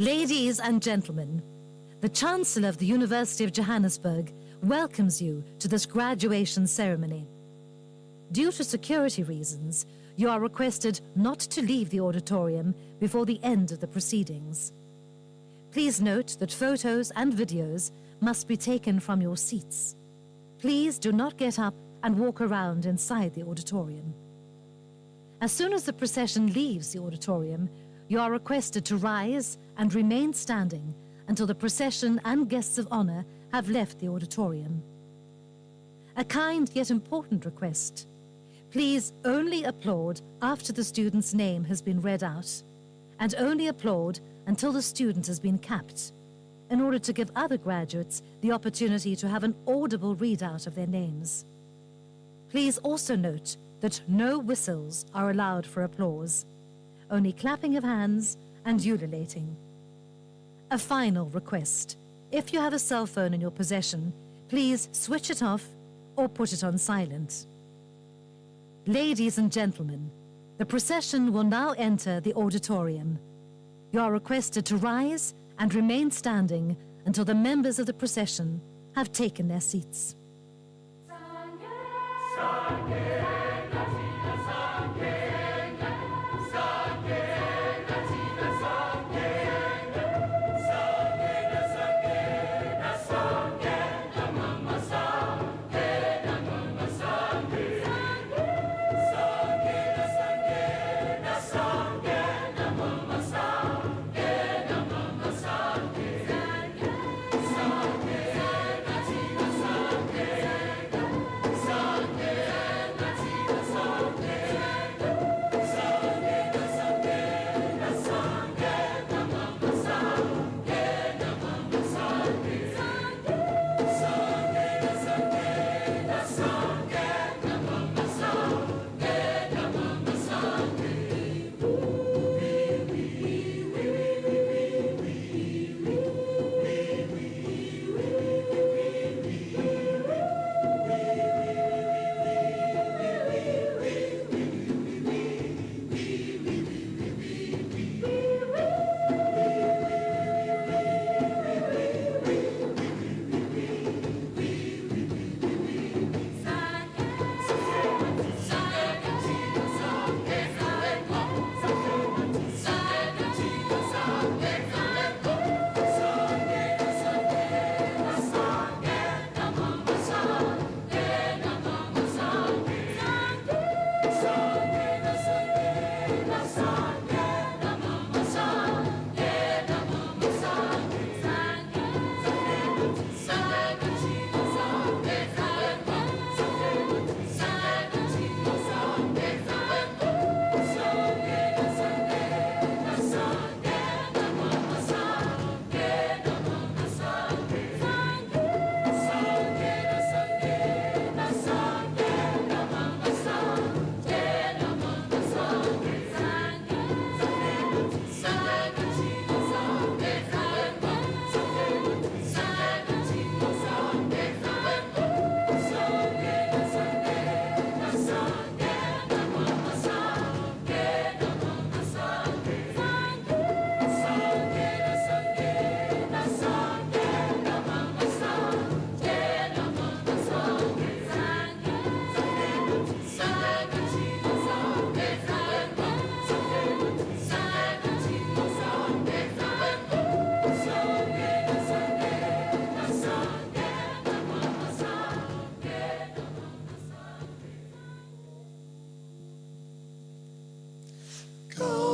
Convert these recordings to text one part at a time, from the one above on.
Ladies and gentlemen, the Chancellor of the University of Johannesburg welcomes you to this graduation ceremony. Due to security reasons, you are requested not to leave the auditorium before the end of the proceedings. Please note that photos and videos must be taken from your seats. Please do not get up and walk around inside the auditorium. As soon as the procession leaves the auditorium, you are requested to rise and remain standing until the procession and guests of honor have left the auditorium. A kind yet important request. Please only applaud after the student's name has been read out, and only applaud until the student has been capped, in order to give other graduates the opportunity to have an audible readout of their names. Please also note that no whistles are allowed for applause, only clapping of hands and ululating. A final request. If you have a cell phone in your possession, please switch it off or put it on silent. Ladies and gentlemen, the procession will now enter the auditorium. You are requested to rise and remain standing until the members of the procession have taken their seats.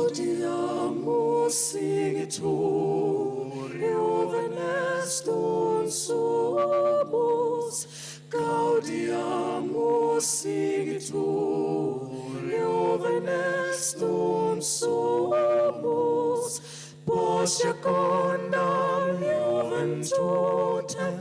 Gaudiamus sigitur, Johannesburg sumus. Gaudiamus sigitur, Johannesburg sumus. Pos secundam juventutem,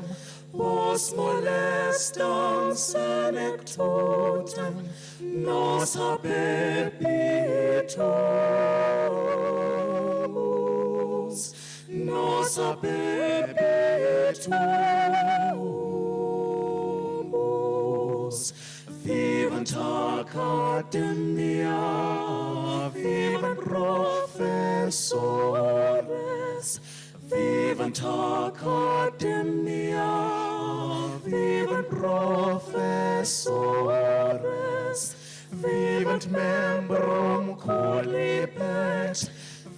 pos molestam senectutem, nos habebitumus, nos habebitumus. Vivant academia, vivant professores, vivant academia, vivant professores, vivant membrum qualipet,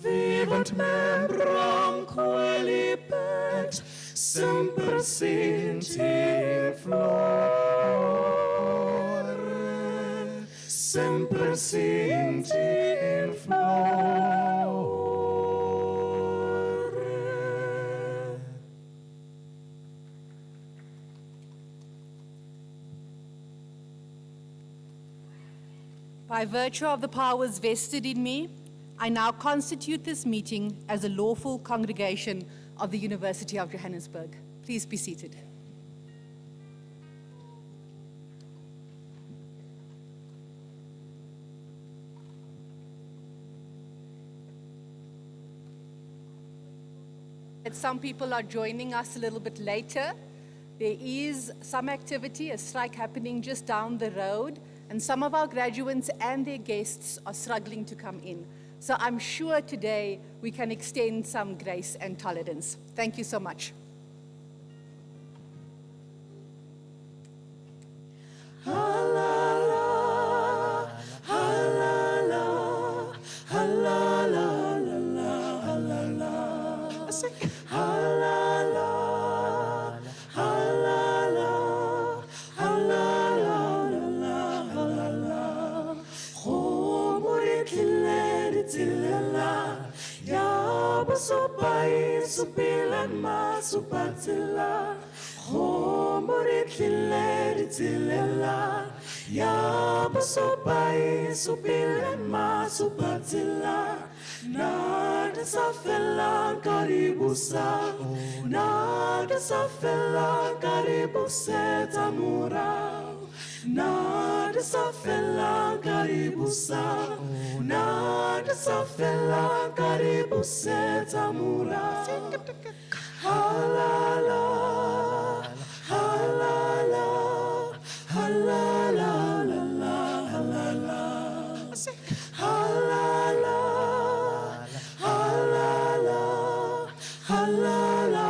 vivant membrum qualipet, semper sinti flore, semper sinti flore. By virtue of the powers vested in me, I now constitute this meeting as a lawful congregation of the University of Johannesburg. Please be seated. Some people are joining us a little bit later. There is some activity, a strike happening just down the road, and some of our graduates and their guests are struggling to come in. So I'm sure today we can extend some grace and tolerance. Thank you so much. Sopai supilan masupatila, homoritile tilela. Ya sopai supilan masupatila, nada safela karibusa, nada safela karibuseta murau. Nada safela karibusa, nada safela karibuseta mura. Halala, halala, halala, halala, halala, halala, halala, halala,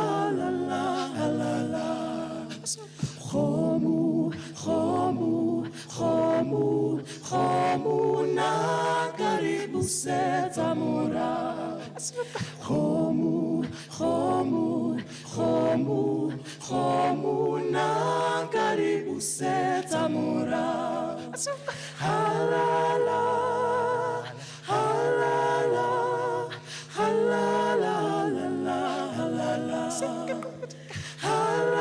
halala. Khomu, khomu, khomu, khomu na karibu seta mura. Khomu, khomu, khomu, khomu na karibu seta mura. Halala, halala, halala, halala, halala, halala.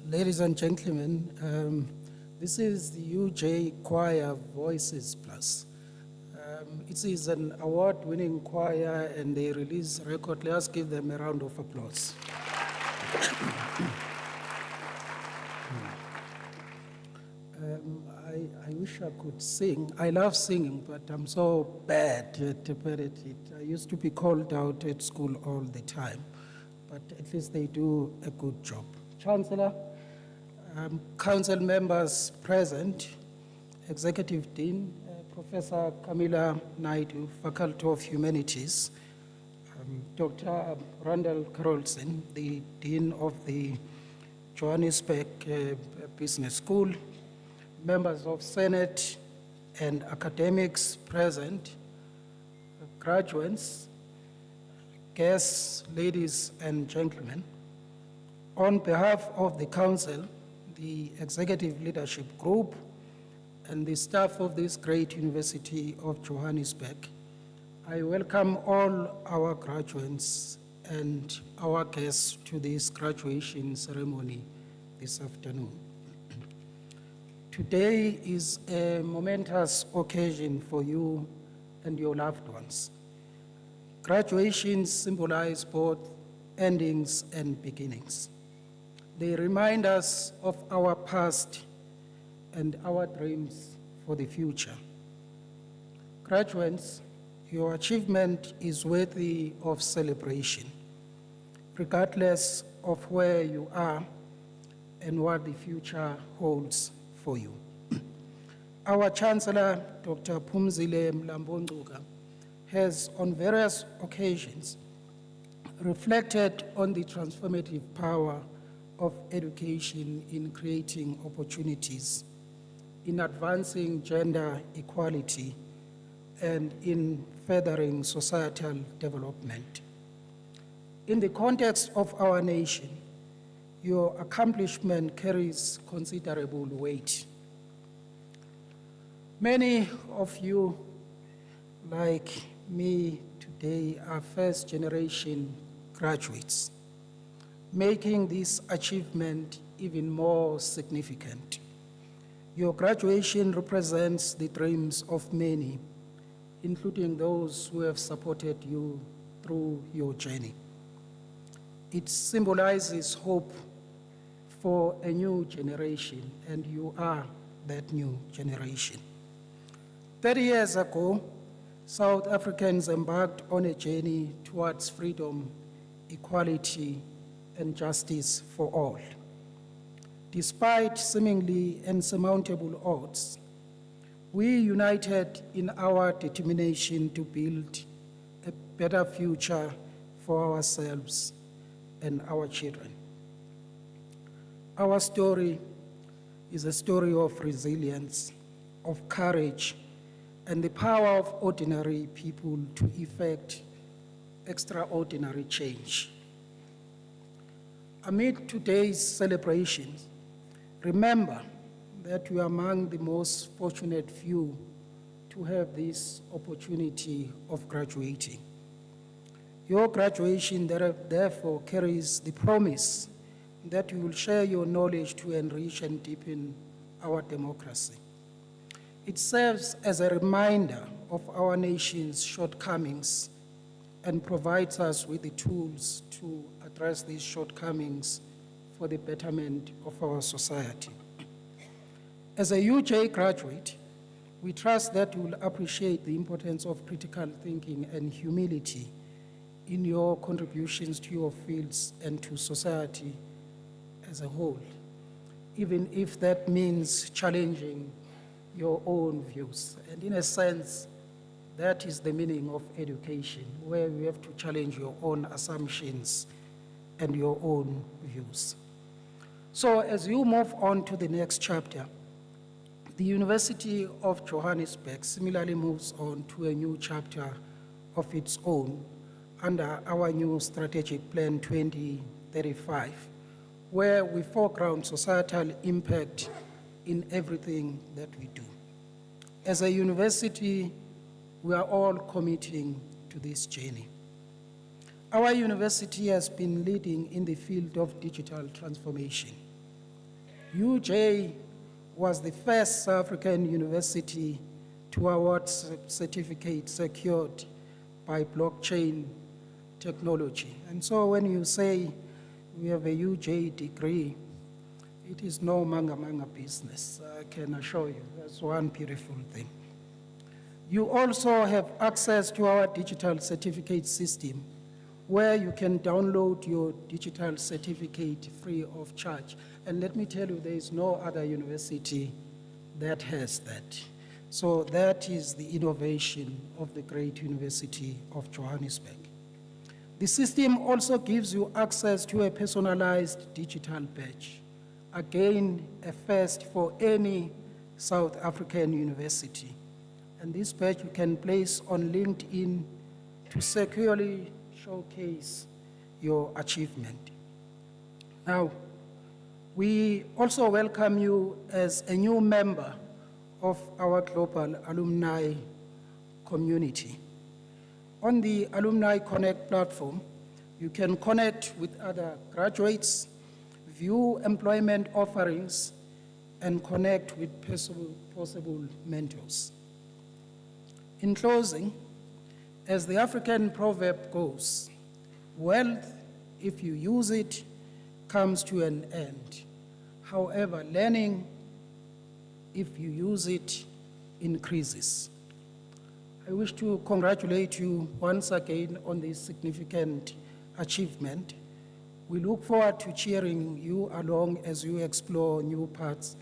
Ladies and gentlemen, this is the UJ Choir Voices Plus. It is an award-winning choir and they release a record. Let's give them a round of applause. I wish I could sing. I love singing, but I'm so bad at it. I used to be called out at school all the time, but at least they do a good job. Chancellor, council members present, Executive Dean, Professor Camilla Naidu, Faculty of Humanities, Dr. Randall Carolson, the Dean of the Johannesburg Business School, members of Senate and academics present, graduates, guests, ladies and gentlemen. On behalf of the Council, the Executive Leadership Group, and the staff of this great University of Johannesburg, I welcome all our graduates and our guests to this graduation ceremony this afternoon. Today is a momentous occasion for you and your loved ones. Graduations symbolize both endings and beginnings. They remind us of our past and our dreams for the future. Graduates, your achievement is worthy of celebration, regardless of where you are and what the future holds for you. Our Chancellor, Dr. Phumzile Mlambo-Ngcuka, has on various occasions reflected on the transformative power of education in creating opportunities, in advancing gender equality, and in furthering societal development. In the context of our nation, your accomplishment carries considerable weight. Many of you, like me today, are first-generation graduates, making this achievement even more significant. Your graduation represents the dreams of many, including those who have supported you through your journey. It symbolizes hope for a new generation, and you are that new generation. 30 years ago, South Africans embarked on a journey towards freedom, equality, and justice for all. Despite seemingly insurmountable odds, we united in our determination to build a better future for ourselves and our children. Our story is a story of resilience, of courage, and the power of ordinary people to effect extraordinary change. Amid today's celebrations, remember that you are among the most fortunate few to have this opportunity of graduating. Your graduation therefore carries the promise that you will share your knowledge to enrich and deepen our democracy. It serves as a reminder of our nation's shortcomings and provides us with the tools to address these shortcomings for the betterment of our society. As a UJ graduate, we trust that you will appreciate the importance of critical thinking and humility in your contributions to your fields and to society as a whole, even if that means challenging your own views. And in a sense, that is the meaning of education, where you have to challenge your own assumptions and your own views. So as you move on to the next chapter, the University of Johannesburg similarly moves on to a new chapter of its own under our new strategic plan 2035, where we foreground societal impact in everything that we do. As a university, we are all committing to this journey. Our university has been leading in the field of digital transformation. UJ was the first South African university to award certificates secured by blockchain technology. And so when you say we have a UJ degree, it is no manga business, I can assure you. That's one beautiful thing. You also have access to our digital certificate system, where you can download your digital certificate free of charge. And let me tell you, there is no other university that has that. So that is the innovation of the great University of Johannesburg. The system also gives you access to a personalized digital badge. Again, a first for any South African university. And this badge you can place on LinkedIn to securely showcase your achievement. Now, we also welcome you as a new member of our global alumni community. On the Alumni Connect platform, you can connect with other graduates, view employment offerings, and connect with possible mentors. In closing, as the African proverb goes, wealth, if you use it, comes to an end. However, learning, if you use it, increases. I wish to congratulate you once again on this significant achievement. We look forward to cheering you along as you explore new paths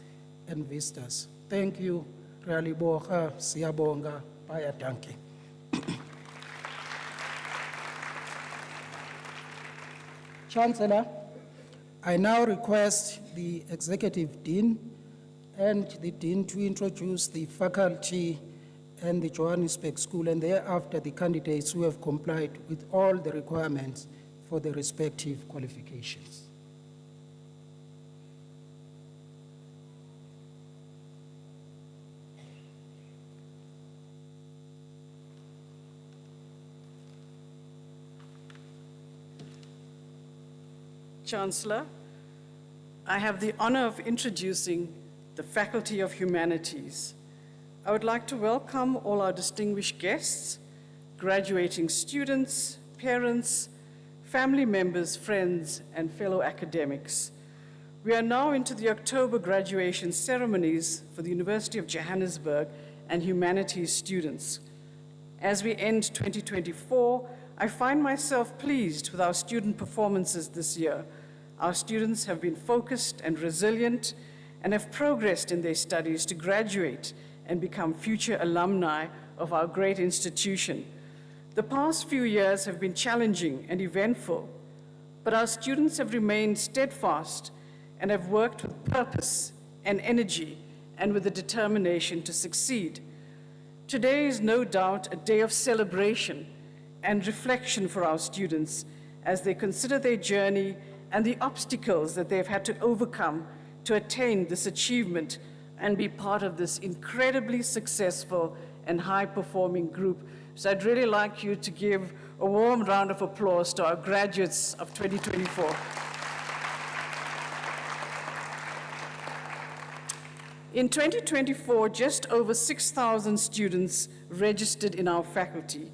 and vistas. Thank you, Raliboga, Siyabonga, Bayadanki. Chancellor, I now request the Executive Dean and the Dean to introduce the faculty and the Johannesburg School, and thereafter the candidates who have complied with all the requirements for the respective qualifications. Chancellor, I have the honor of introducing the Faculty of Humanities. I would like to welcome all our distinguished guests, graduating students, parents, family members, friends, and fellow academics. We are now into the October graduation ceremonies for the University of Johannesburg and humanities students. As we end 2024, I find myself pleased with our student performances this year. Our students have been focused and resilient and have progressed in their studies to graduate and become future alumni of our great institution. The past few years have been challenging and eventful, but our students have remained steadfast and have worked with purpose and energy and with the determination to succeed. Today is no doubt a day of celebration and reflection for our students as they consider their journey and the obstacles that they've had to overcome to attain this achievement and be part of this incredibly successful and high-performing group. So I'd really like you to give a warm round of applause to our graduates of 2024. In 2024, just over 6,000 students registered in our faculty.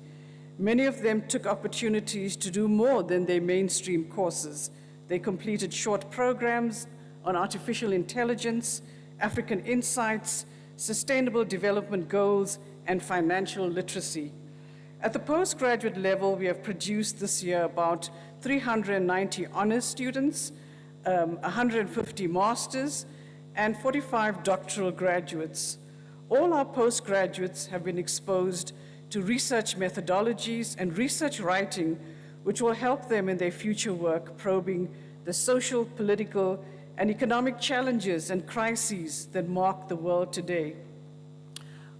Many of them took opportunities to do more than their mainstream courses. They completed short programs on artificial intelligence, African insights, sustainable development goals, and financial literacy. At the postgraduate level, we have produced this year about 390 honors students, 150 masters, and 45 doctoral graduates. All our postgraduates have been exposed to research methodologies and research writing, which will help them in their future work probing the social, political, and economic challenges and crises that mark the world today.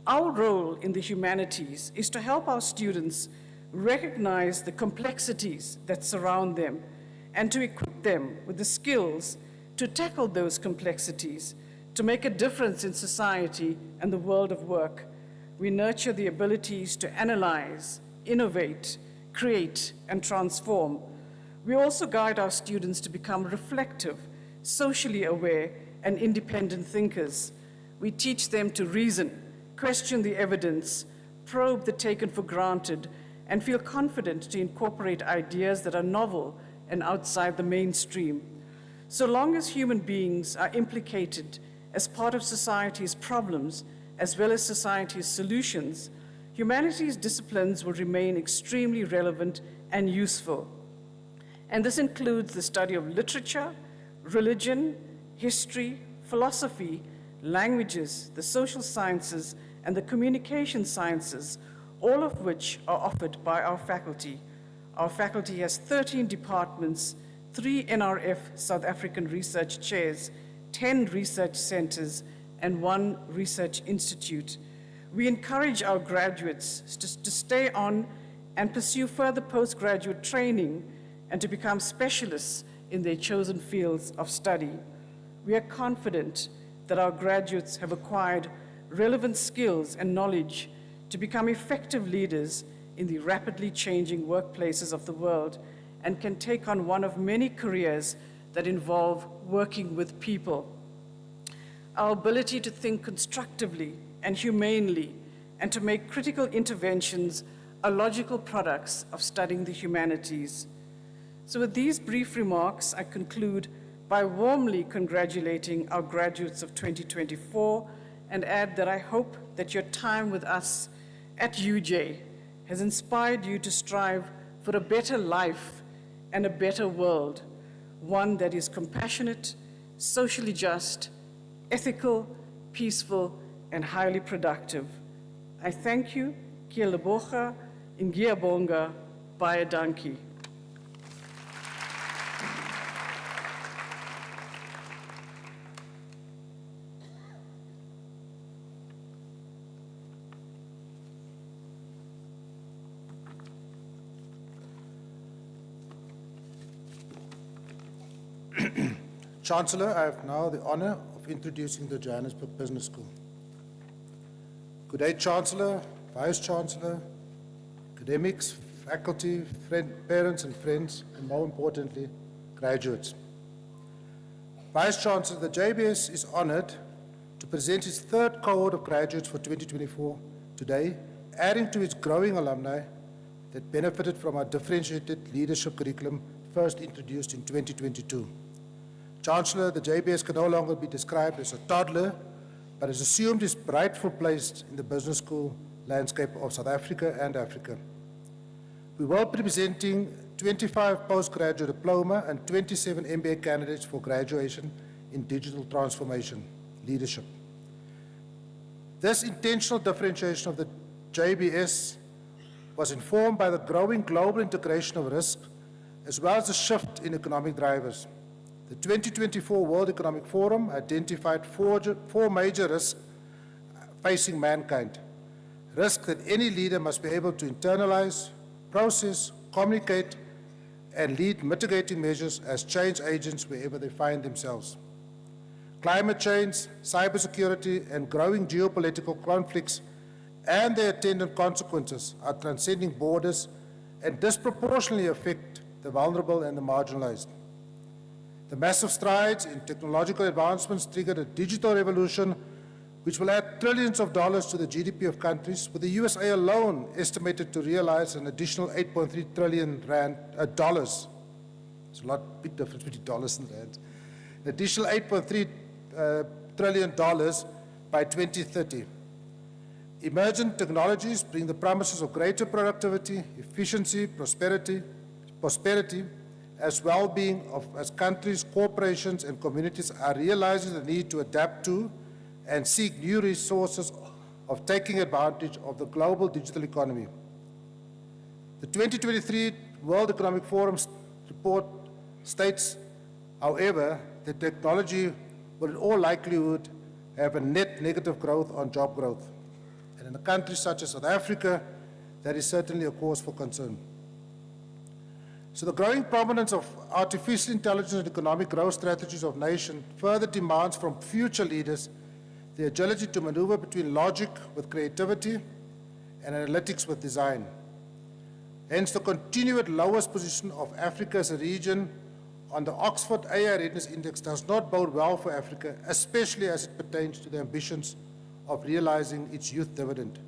Our role in the humanities is to help our students recognize the complexities that surround them and to equip them with the skills to tackle those complexities, to make a difference in society and the world of work. We nurture the abilities to analyze, innovate, create, and transform. We also guide our students to become reflective, socially aware, and independent thinkers. We teach them to reason, question the evidence, probe the taken for granted, and feel confident to incorporate ideas that are novel and outside the mainstream. So long as human beings are implicated as part of society's problems as well as society's solutions, humanities disciplines will remain extremely relevant and useful. And this includes the study of literature, religion, history, philosophy, languages, the social sciences, and the communication sciences, all of which are offered by our faculty. Our faculty has 13 departments, 3 NRF South African research chairs, 10 research centers, and 1 research institute. We encourage our graduates to stay on and pursue further postgraduate training and to become specialists in their chosen fields of study. We are confident that our graduates have acquired relevant skills and knowledge to become effective leaders in the rapidly changing workplaces of the world and can take on one of many careers that involve working with people. Our ability to think constructively and humanely and to make critical interventions are logical products of studying the humanities. So with these brief remarks, I conclude by warmly congratulating our graduates of 2024 and add that I hope that your time with us at UJ has inspired you to strive for a better life and a better world, one that is compassionate, socially just, ethical, peaceful, and highly productive. I thank you, Kia Leboga, Ngiyabonga, Baie Dankie. Chancellor, I have now the honor of introducing the Johannesburg Business School. Good day, Chancellor, Vice-Chancellor, academics, faculty, parents and friends, and more importantly, graduates. Vice-Chancellor, the JBS is honored to present its third cohort of graduates for 2024 today, adding to its growing alumni that benefited from our differentiated leadership curriculum first introduced in 2022. Chancellor, the JBS can no longer be described as a toddler, but has assumed its rightful place in the business school landscape of South Africa and Africa. We will be presenting 25 postgraduate diploma and 27 MBA candidates for graduation in digital transformation leadership. This intentional differentiation of the JBS was informed by the growing global integration of risk, as well as the shift in economic drivers. The 2024 World Economic Forum identified four major risks facing mankind. Risks that any leader must be able to internalize, process, communicate, and lead mitigating measures as change agents wherever they find themselves. Climate change, cybersecurity, and growing geopolitical conflicts and their attendant consequences are transcending borders and disproportionately affect the vulnerable and the marginalized. The massive strides in technological advancements triggered a digital revolution which will add trillions of dollars to the GDP of countries, with the USA alone estimated to realize an additional $8.3 trillion dollars. It's a lot, big difference between dollars and rands. An additional $8.3 trillion dollars by 2030. Emergent technologies bring the promises of greater productivity, efficiency, prosperity, as well-being as countries, corporations, and communities are realizing the need to adapt to and seek new resources of taking advantage of the global digital economy. The 2023 World Economic Forum report states, however, that technology will in all likelihood have a net negative growth on job growth. And in a country such as South Africa, that is certainly a cause for concern. So the growing prominence of artificial intelligence and economic growth strategies of nations further demands from future leaders the agility to maneuver between logic with creativity and analytics with design. Hence, the continued lowest position of Africa as a region on the Oxford AI Readiness Index does not bode well for Africa, especially as it pertains to the ambitions of realizing its youth dividend.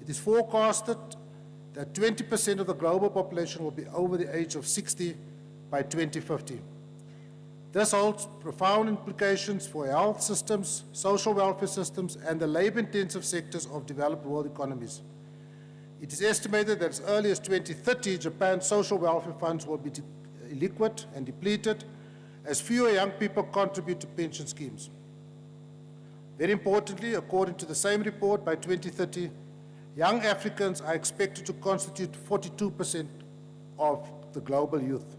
It is forecasted that 20% of the global population will be over the age of 60 by 2050. This holds profound implications for health systems, social welfare systems, and the labor-intensive sectors of developed world economies. It is estimated that as early as 2030, Japan's social welfare funds will be illiquid and depleted as fewer young people contribute to pension schemes. Very importantly, according to the same report, by 2030, young Africans are expected to constitute 42% of the global youth.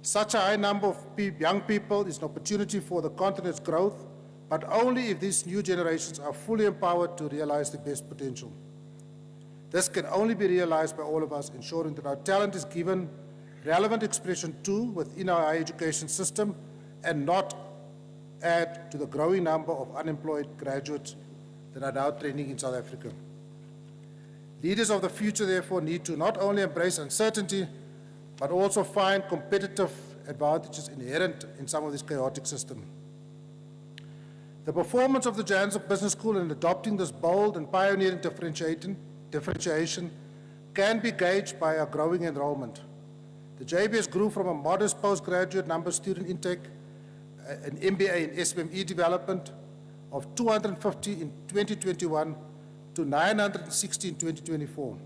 Such a high number of young people is an opportunity for the continent's growth, but only if these new generations are fully empowered to realize their best potential. This can only be realized by all of us, ensuring that our talent is given relevant expression too within our higher education system and not add to the growing number of unemployed graduates that are now training in South Africa. Leaders of the future, therefore, need to not only embrace uncertainty, but also find competitive advantages inherent in some of this chaotic system. The performance of the Johannesburg Business School in adopting this bold and pioneering differentiation can be gauged by our growing enrollment. The JBS grew from a modest postgraduate number student intake, an MBA in SMME development of 250 in 2021, to 960 in 2024,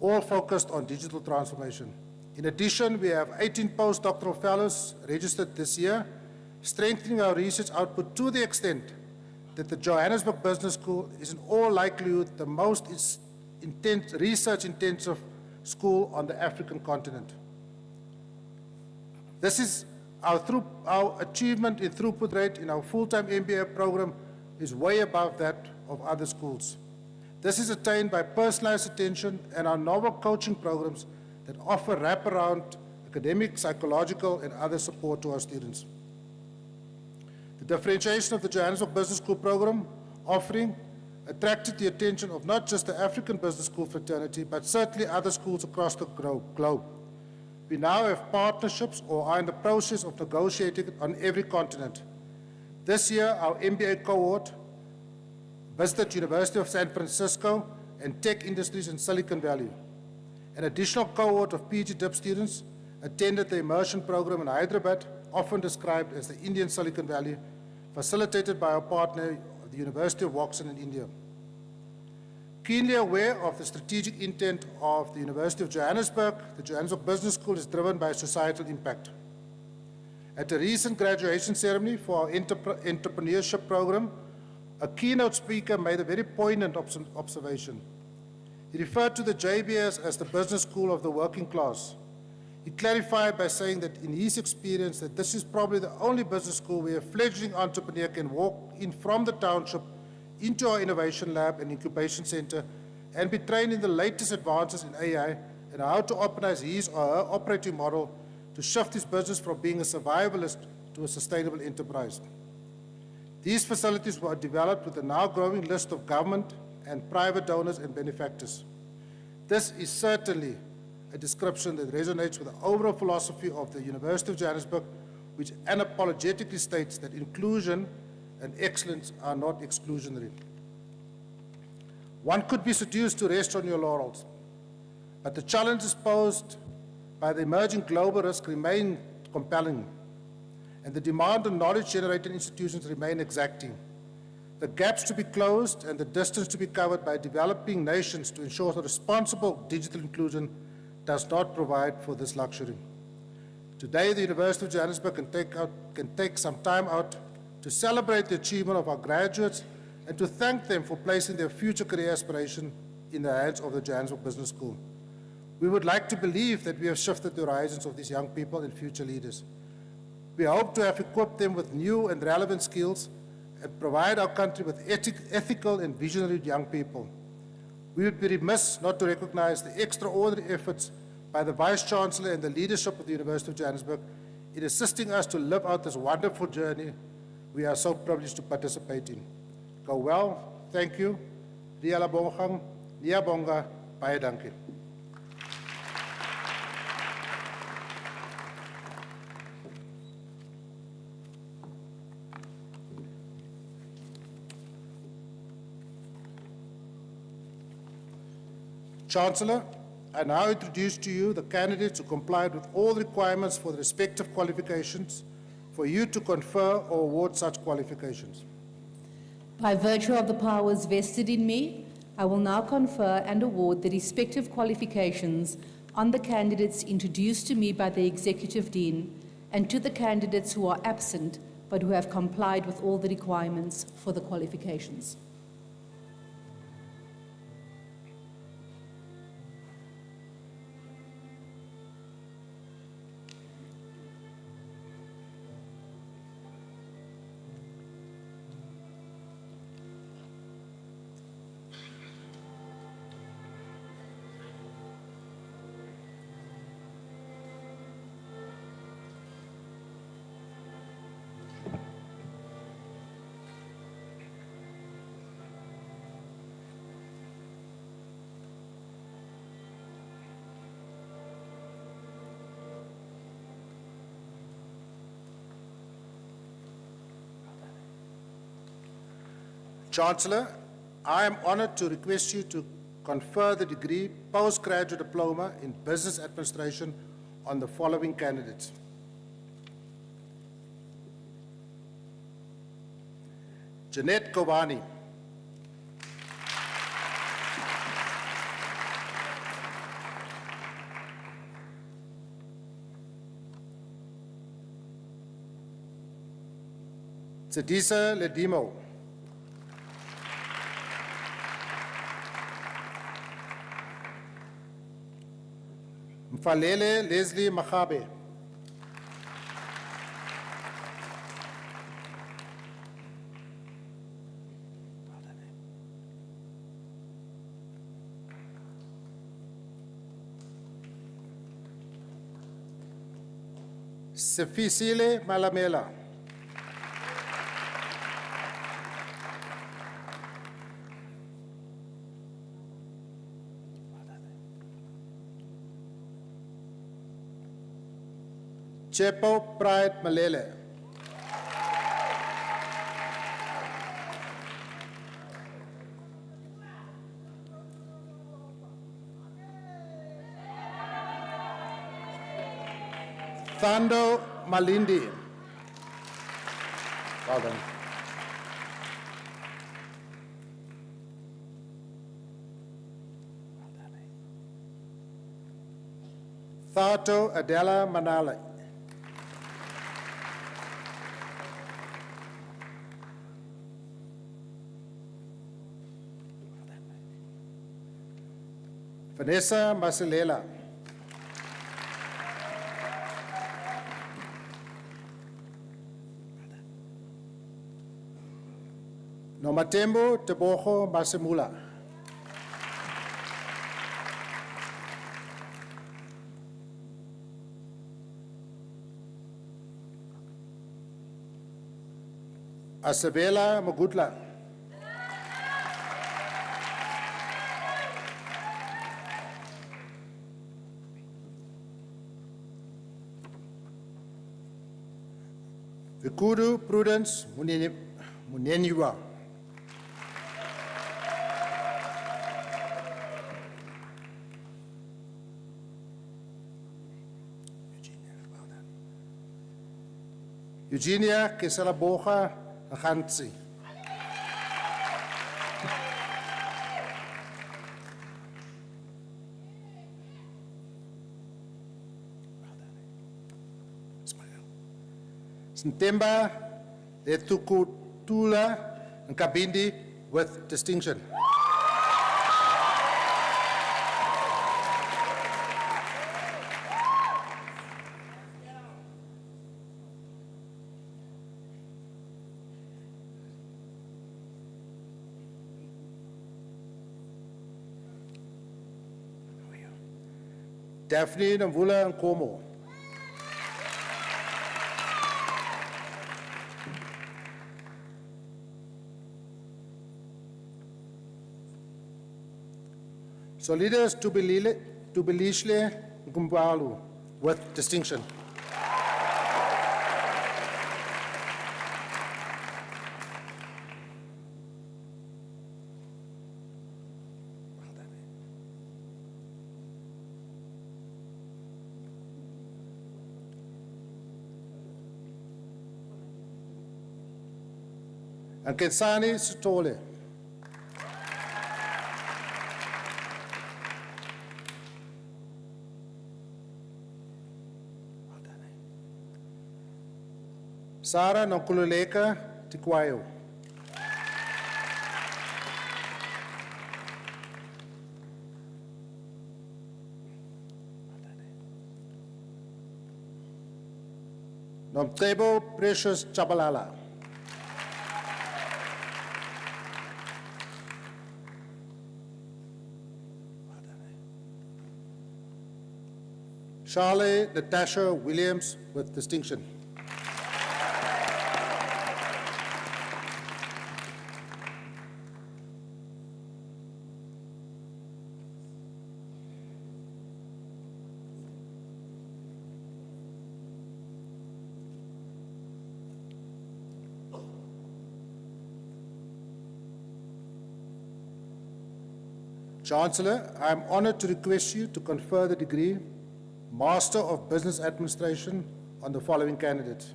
all focused on digital transformation. In addition, we have 18 postdoctoral fellows registered this year, strengthening our research output to the extent that the Johannesburg Business School is in all likelihood the most research-intensive school on the African continent. This is our achievement in throughput rate in our full-time MBA program is way above that of other schools. This is attained by personalized attention and our novel coaching programs that offer wraparound academic, psychological, and other support to our students. The differentiation of the Johannesburg Business School program offering attracted the attention of not just the African Business School fraternity, but certainly other schools across the globe. We now have partnerships or are in the process of negotiating on every continent. This year, our MBA cohort visited University of San Francisco and tech industries in Silicon Valley. An additional cohort of PG DIP students attended the immersion program in Hyderabad, often described as the Indian Silicon Valley, facilitated by our partner, the University of Washington in India. Keenly aware of the strategic intent of the University of Johannesburg, the Johannesburg Business School is driven by societal impact. At a recent graduation ceremony for our entrepreneurship program, a keynote speaker made a very poignant observation. He referred to the JBS as the business school of the working class. He clarified by saying that in his experience that this is probably the only business school where a fledgling entrepreneur can walk in from the township into our innovation lab and incubation center and be trained in the latest advances in AI and how to optimize his or her operating model to shift his business from being a survivalist to a sustainable enterprise. These facilities were developed with a now growing list of government and private donors and benefactors. This is certainly a description that resonates with the overall philosophy of the University of Johannesburg, which unapologetically states that inclusion and excellence are not exclusionary. One could be seduced to rest on your laurels, but the challenges posed by the emerging global risk remain compelling, and the demand on knowledge-generating institutions remain exacting. The gaps to be closed and the distance to be covered by developing nations to ensure the responsible digital inclusion does not provide for this luxury. Today, the University of Johannesburg can take some time out to celebrate the achievement of our graduates and to thank them for placing their future career aspiration in the hands of the Johannesburg Business School. We would like to believe that we have shifted the horizons of these young people and future leaders. We hope to have equipped them with new and relevant skills and provide our country with ethical and visionary young people. We would be remiss not to recognize the extraordinary efforts by the Vice-Chancellor and the leadership of the University of Johannesburg in assisting us to live out this wonderful journey we are so privileged to participate in. Go well, thank you. Rialabongang, Niabonga, baie dankie. Chancellor, I now introduce to you the candidates who complied with all requirements for the respective qualifications for you to confer or award such qualifications. By virtue of the powers vested in me, I will now confer and award the respective qualifications on the candidates introduced to me by the Executive Dean and to the candidates who are absent but who have complied with all the requirements for the qualifications. Chancellor, I am honored to request you to confer the degree postgraduate diploma in business administration on the following candidates. Jeanette Kovani. Tsadisa Ledimo. Mfalele Leslie Machabe. Sefisile Malamela. Chepo Pride Malele. Thando Malindi. Well done. Thato Adela Manale. Vanessa Masilela. Nomatembo Tebogo Masemula. Asabela Magutla. Vikudu Prudence Muneniwa. Eugenia Kesalaboga Agantsi. Ntemba Letukutula Nkabindi with distinction. Daphne Namvula Nkomo. Solidas Tubilishle Gumbalu with distinction. And Kensani Sutole. Sara Nokululeka Tikwayo. Nomtebo Precious Chabalala. Charlie Natasha Williams with distinction. Chancellor, I am honored to request you to confer the degree Master of Business Administration on the following candidates.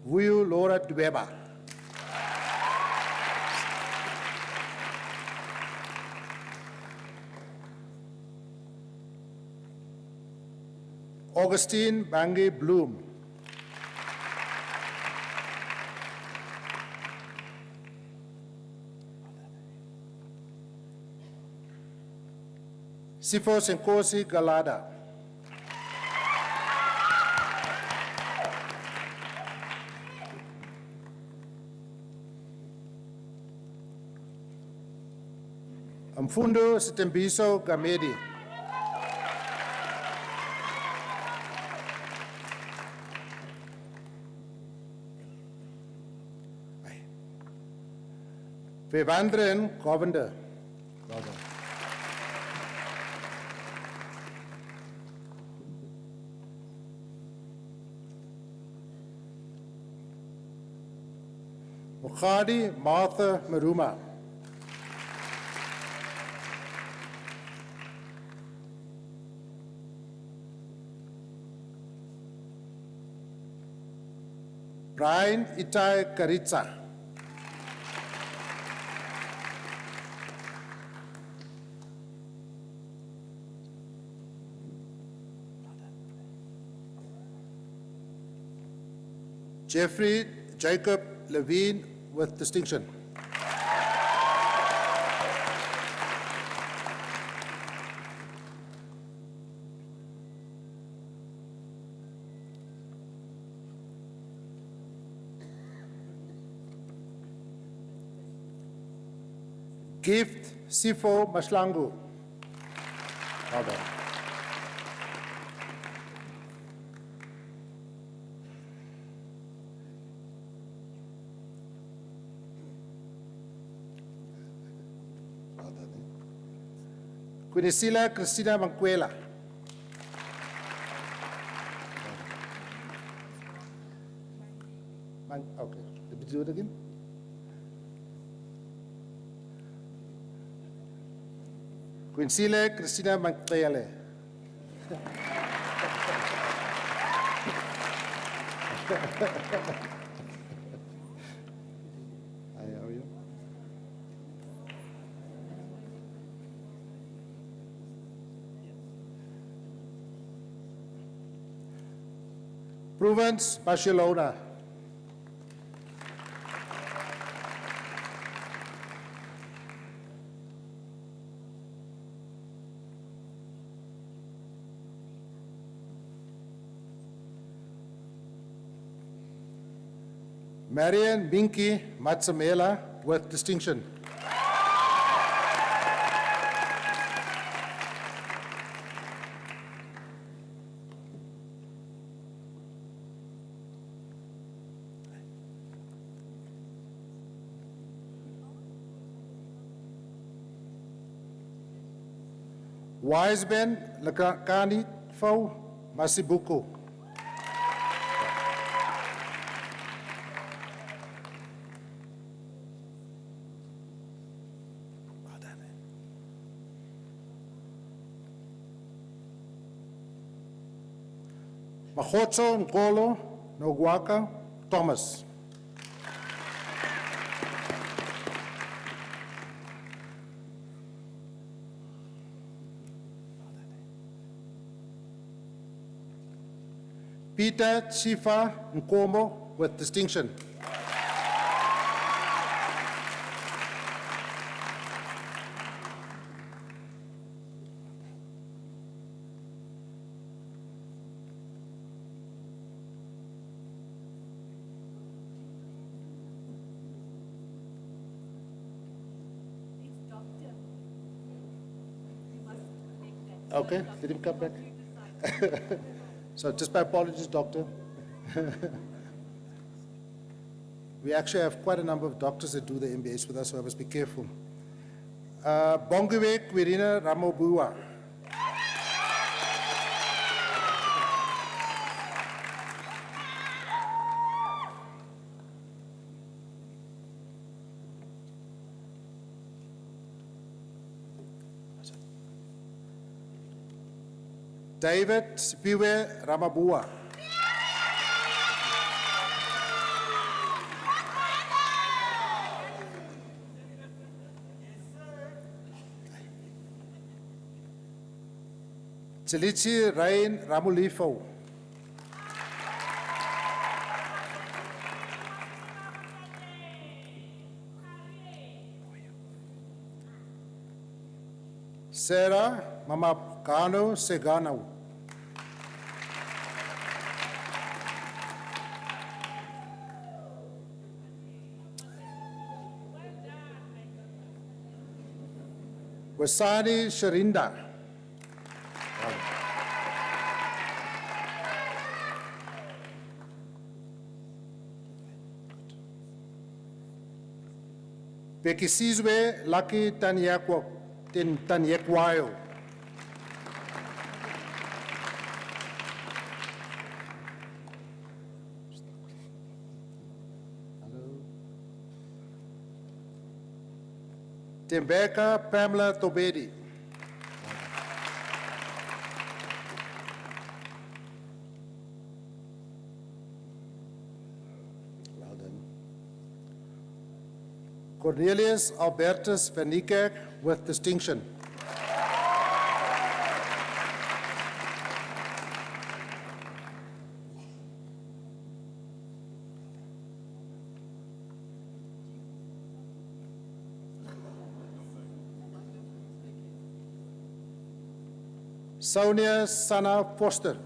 Vuyo Laura Dweba. Augustine Bange Bloom. Sifo Senkosi Galada. Mfundo Sitembiso Gamedi. Vivandren Govender. Mukhadi Martha Maruma. Brian Itai Karitsa. Jeffrey Jacob Levine with distinction. Gift Sifo Mashlangu. Well done. Well done. Quinisila Cristina Manquela. Okay, let me do it again. Quinsile Cristina Manquele. Hi, how are you? Provence, Barcelona. Marian Binky Matsamela with distinction. Wiseman Lakani Fau Masibuku. Mahotso Nkolo Nogwaka Thomas. Peter Chifa Nkomo with distinction. Okay, let him come back. So just my apologies, doctor. We actually have quite a number of doctors that do the MBAs with us, so I must be careful. Bongiwe Quirina Ramobua. David Sipiwe Ramabua. Chilichi Rain Ramulifo. Sarah Mamapkano Seganau. Wasani Sharinda. Bekisizwe Lucky Tanyekwayo. Tembeka Pamela Tobedi. Well done. Cornelius Albertus van Niekerk with distinction. Sonia Sana Foster.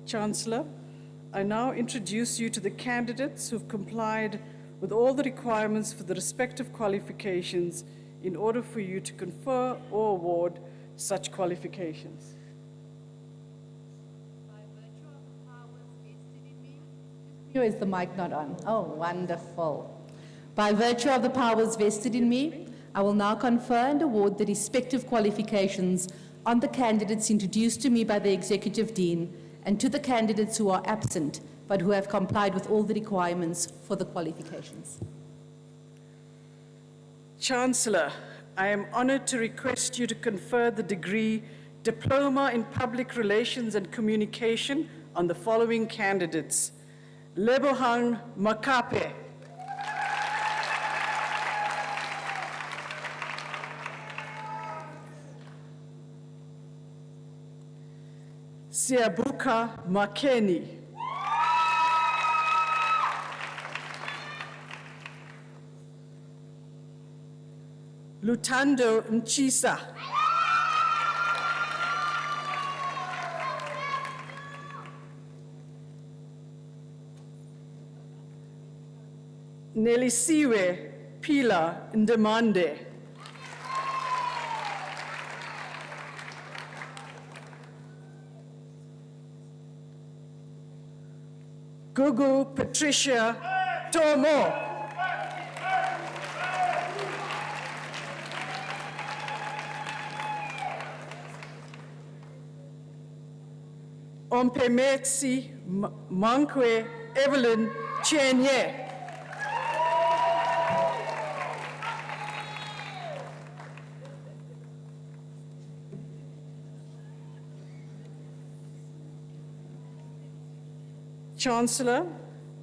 Chancellor, I now introduce you to the candidates who've complied with all the requirements for the respective qualifications in order for you to confer or award such qualifications. Or is the mic not on? Oh, wonderful. By virtue of the powers vested in me, I will now confer and award the respective qualifications on the candidates introduced to me by the Executive Dean and to the candidates who are absent but who have complied with all the requirements for the qualifications. Chancellor, I am honored to request you to confer the degree Diploma in Public Relations and Communication on the following candidates. Lebohang Makape. Siabuka Makeni. Lutando Mchisa. Nelisiwe Pila Ndemande. Gugu Patricia Tomo. Ompemetsi Mankwe Evelyn Chenye. Chancellor,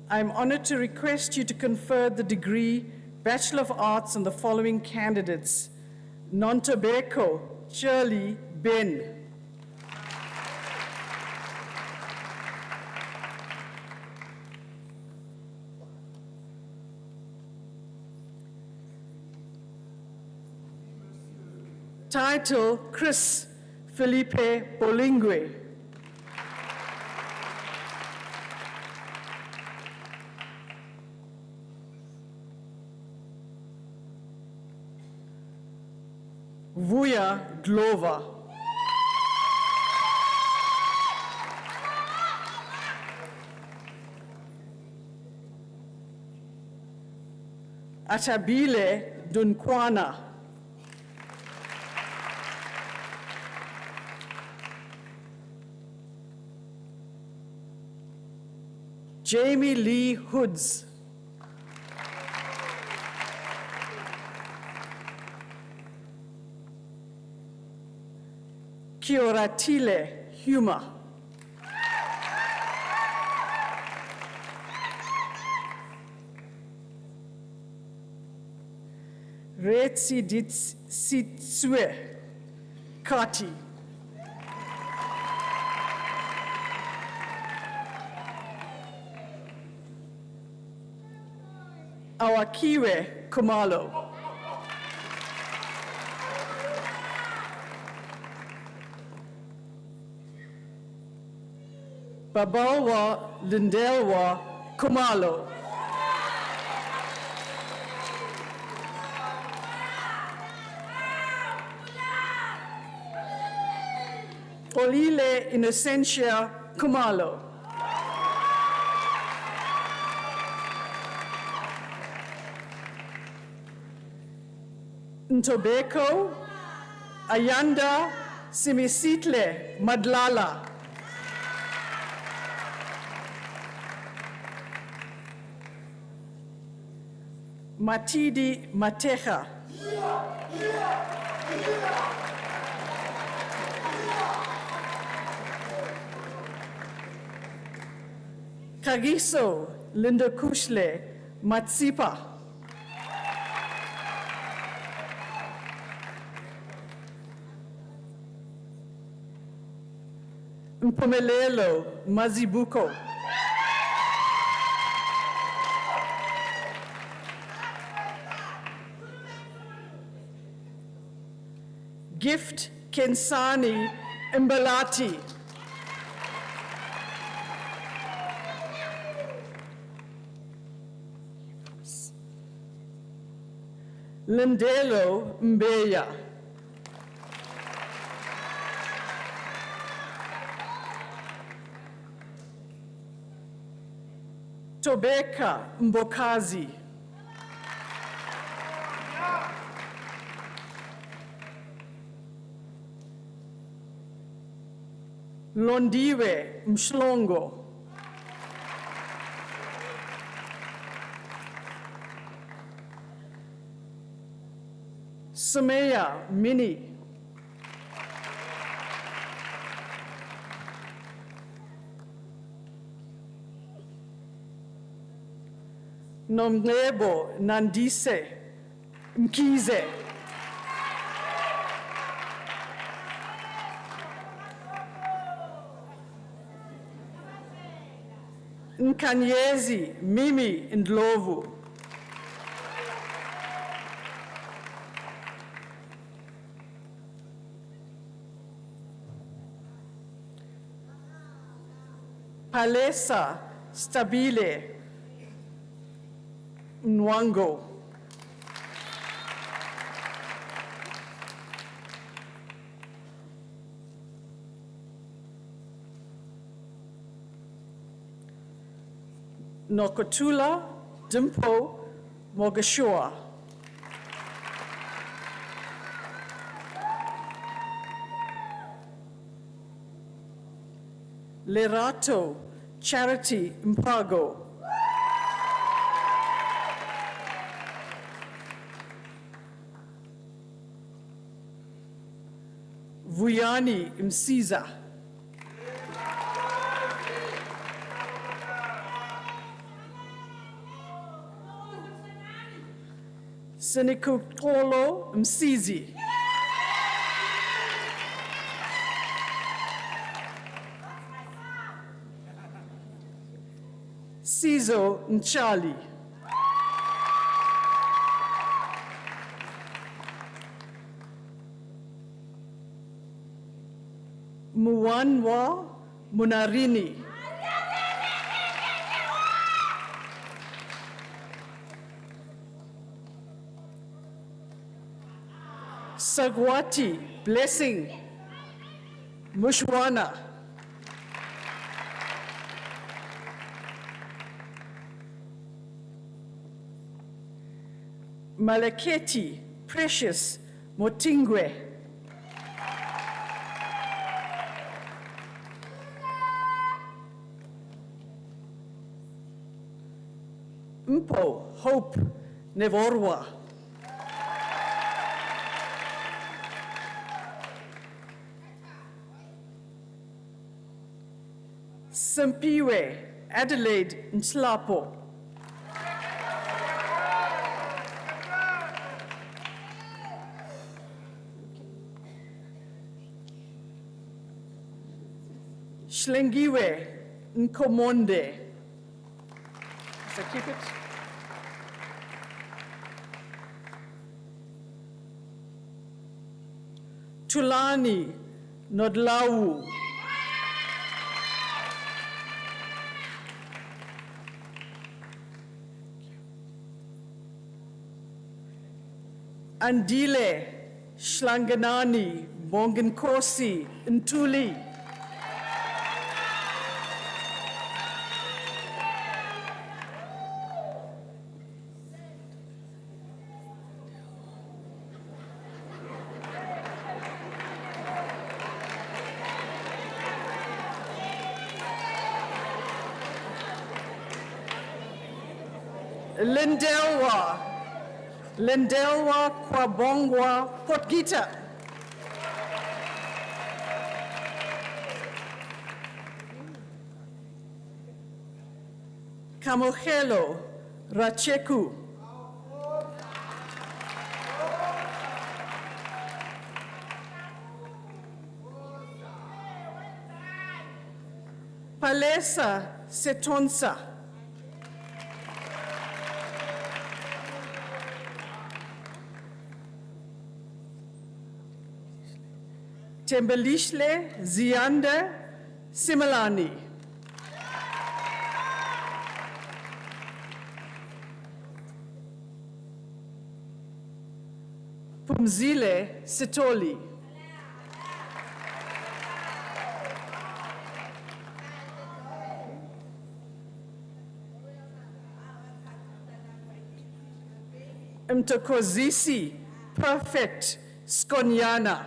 I am honored to request you to confer the degree Bachelor of Arts on the following candidates. Nontobeko Shirley Ben. Title, Chris Felipe Bolingwe. Vuya Glova. Atabile Dunkwana. Jamie Lee Hoods. Kioratile Huma. Retsi dit Sitsue Kati. Awakiwe Kumalo. Babawa Lindelwa Kumalo. Olile Innocentia Kumalo. Ntobeko Ayanda Simisitle Madlala. Matidi Mateja. Kagiso Linda Kushle Matsipa. Mpumelelo Mazibuko. Gift Kensani Mbalati. Lindelo Mbeya. Tobeka Mbokazi. Londiwe Mshlongo. Sumeya Mini. Nomnebo Nandise Mkize. Nkanyezi Mimi Ndlovu. Palesa Stabile Nwango. Nokotula Dimpo Mogashua. Lerato Charity Mpago. Vuyani Msiza. Sinikukolo Msizi. Sizo Nchali. Muwanwa Munarini. Sagwati Blessing Mushwana. Malaketi Precious Motingwe. Mpo Hope Nevorwa. Simpiwe Adelaide Nslapo. Shlengiwe Nkomonde. So keep it. Tulani Nodlawu. Andile Shlanganani Bonginkosi Ntuli. Lindelwa Kwabongwa Potgita. Kamohelo Racheku. Palesa Setonsa. Tembelishle Zianda Simelani. Pumzile Sitoli. Mtokozisi Perfect Skonyana.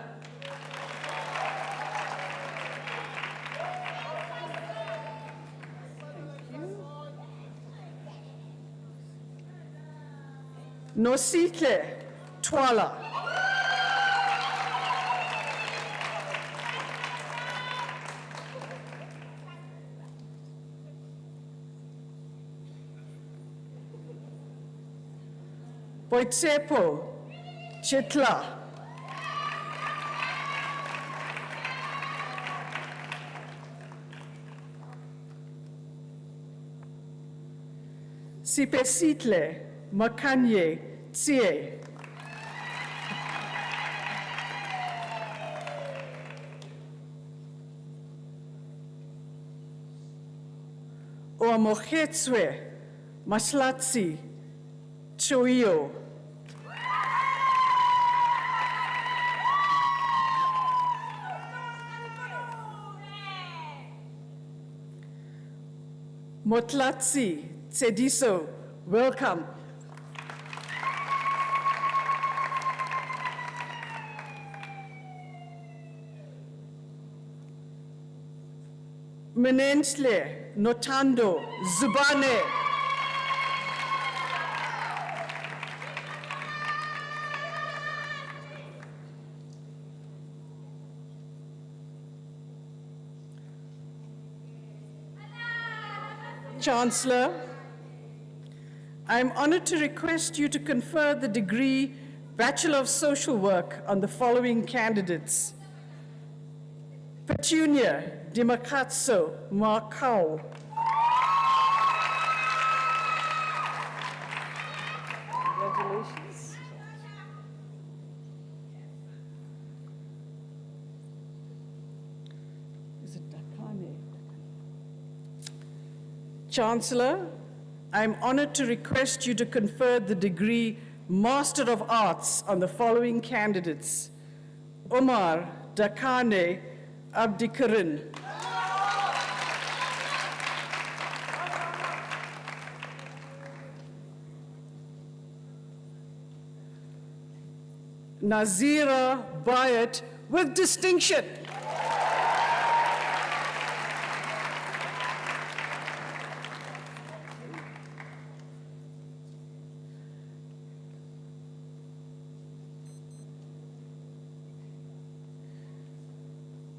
Nositle Twala. Boitsepo Chitla. Sipesitle Makanye Tsie. Oamogetswe Maslatsi Choio. Motlatsi Tsediso, welcome. Menensle Notando Zubane. Chancellor, I am honored to request you to confer the degree Bachelor of Social Work on the following candidates. Petunia Dimakatso Markau. Congratulations. Is it Dakane? Chancellor, I am honored to request you to confer the degree Master of Arts on the following candidates. Omar Dakane Abdikarin. Nazira Bayat with distinction.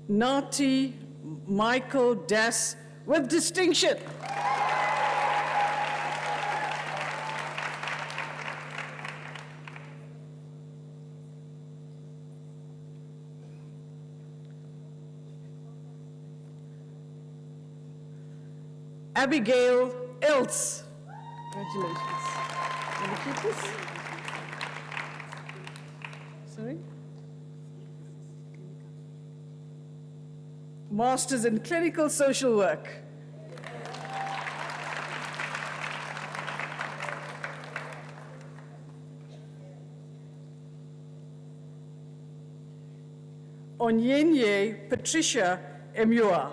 Nati Michael Des with distinction. Abigail Eltz. Congratulations. Want to keep this? Sorry? Masters in Clinical Social Work. Onyenye Patricia Emua.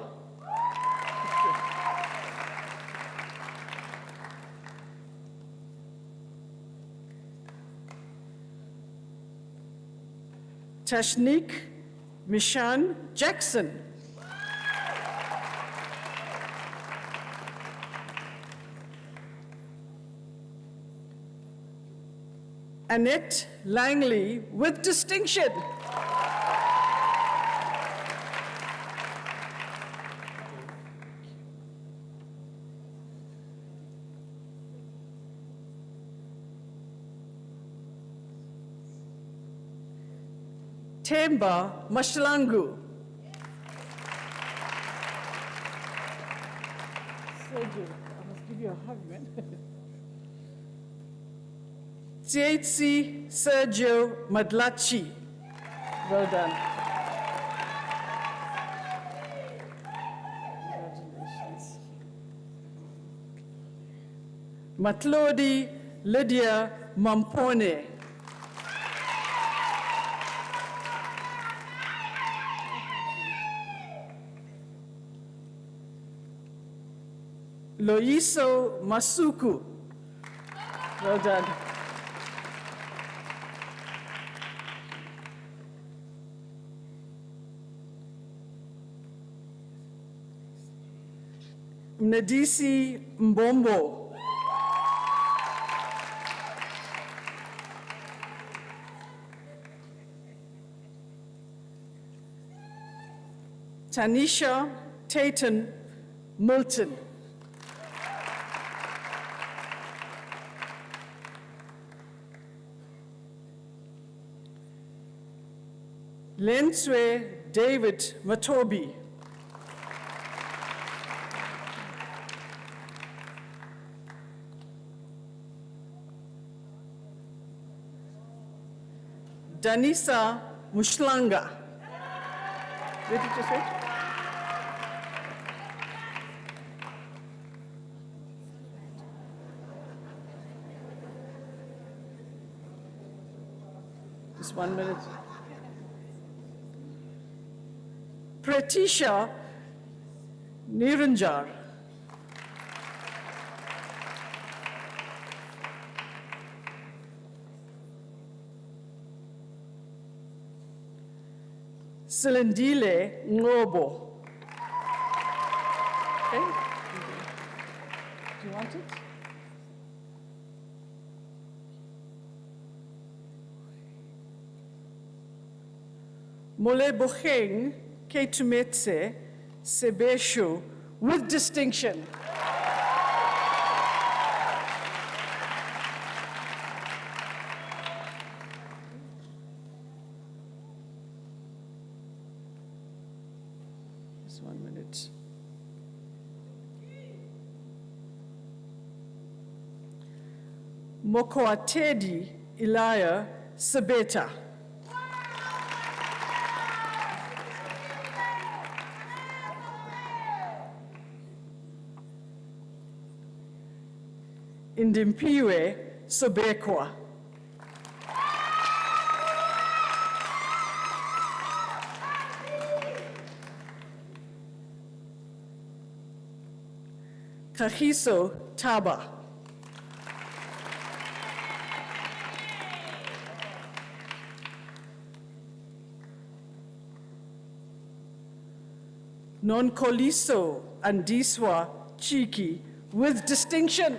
Tashnik Mishan Jackson. Annette Langley with distinction. Temba Mashalangu. Sergio, I must give you a hug, man. Tsietsi Sergio Madlachi. Well done. Congratulations. Matlodi Lydia Mampone. Loiso Masuku. Well done. Mnadisi Mbombo. Tanisha Tayton Milton. Lenswe David Matobi. Danisa Mushlanga. Did you just say? Just 1 minute. Pratisha Niranjar. Silindile Ngobo. Okay. Do you want it? Mole Bocheng Ketumetse Sebeshu with distinction. Just 1 minute. Mokoatedi Ilaya Sabeta. Indimpiwe Sobekwa. Kahiso Taba. Nonkoliso Andiswa Chiki with distinction.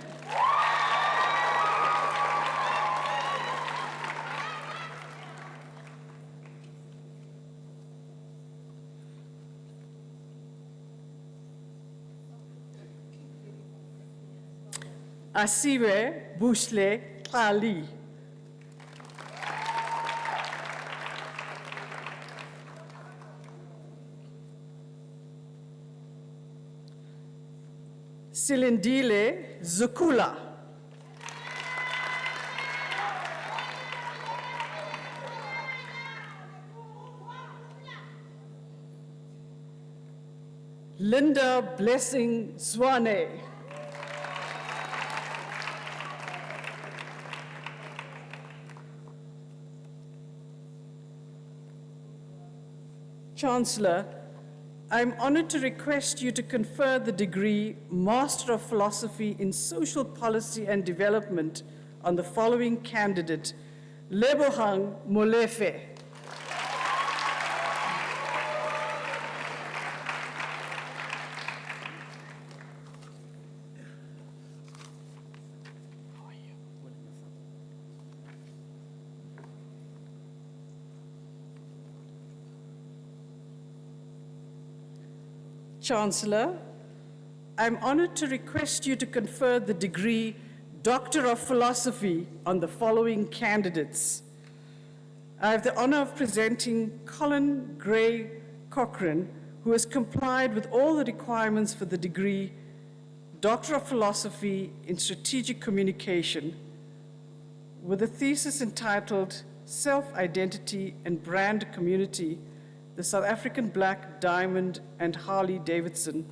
Asire Bushle Kali. Silindile Zukula. Linda Blessing Zwane. Chancellor, I'm honored to request you to confer the degree Master of Philosophy in Social Policy and Development on the following candidate, Lebohang Molefe. Chancellor, I'm honored to request you to confer the degree Doctor of Philosophy on the following candidates. I have the honor of presenting Colin Gray Cochrane, who has complied with all the requirements for the degree Doctor of Philosophy in Strategic Communication, with a thesis entitled Self-Identity and Brand Community, the South African Black Diamond and Harley Davidson,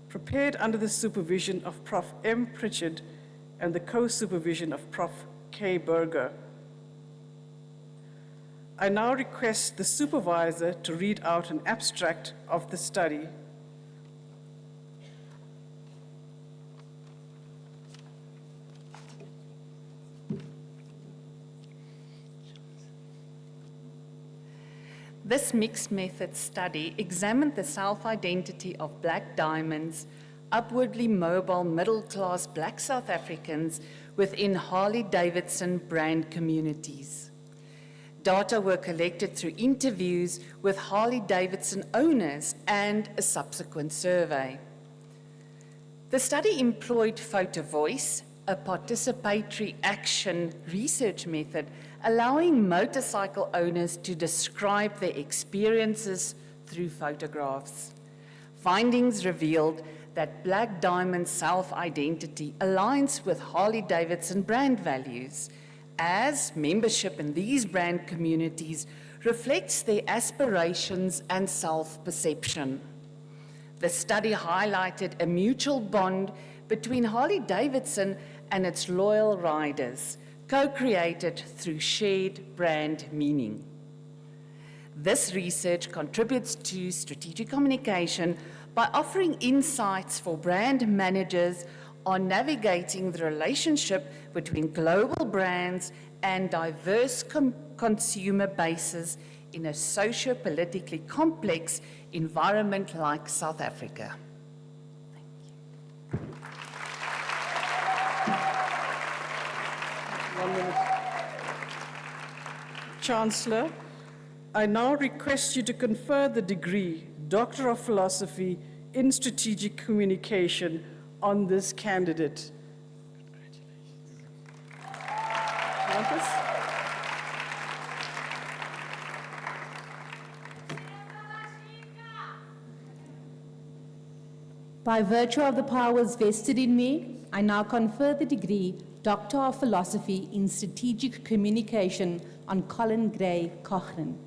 prepared under the supervision of Prof. M. Pritchard and the co-supervision of Prof. K. Berger. I now request the supervisor to read out an abstract of the study. This mixed method study examined the self-identity of Black diamonds, upwardly mobile middle-class Black South Africans within Harley-Davidson brand communities. Data were collected through interviews with Harley-Davidson owners and a subsequent survey. The study employed photo voice, a participatory action research method allowing motorcycle owners to describe their experiences through photographs. Findings revealed that Black Diamond self-identity aligns with Harley-Davidson brand values, as membership in these brand communities reflects their aspirations and self-perception. The study highlighted a mutual bond between Harley-Davidson and its loyal riders, co-created through shared brand meaning. This research contributes to strategic communication by offering insights for brand managers on navigating the relationship between global brands and diverse consumer bases in a socio-politically complex environment like South Africa. Chancellor, I now request you to confer the degree Doctor of Philosophy in Strategic Communication on this candidate. Congratulations. By virtue of the powers vested in me, I now confer the degree Doctor of Philosophy in Strategic Communication on Colin Gray Cochrane.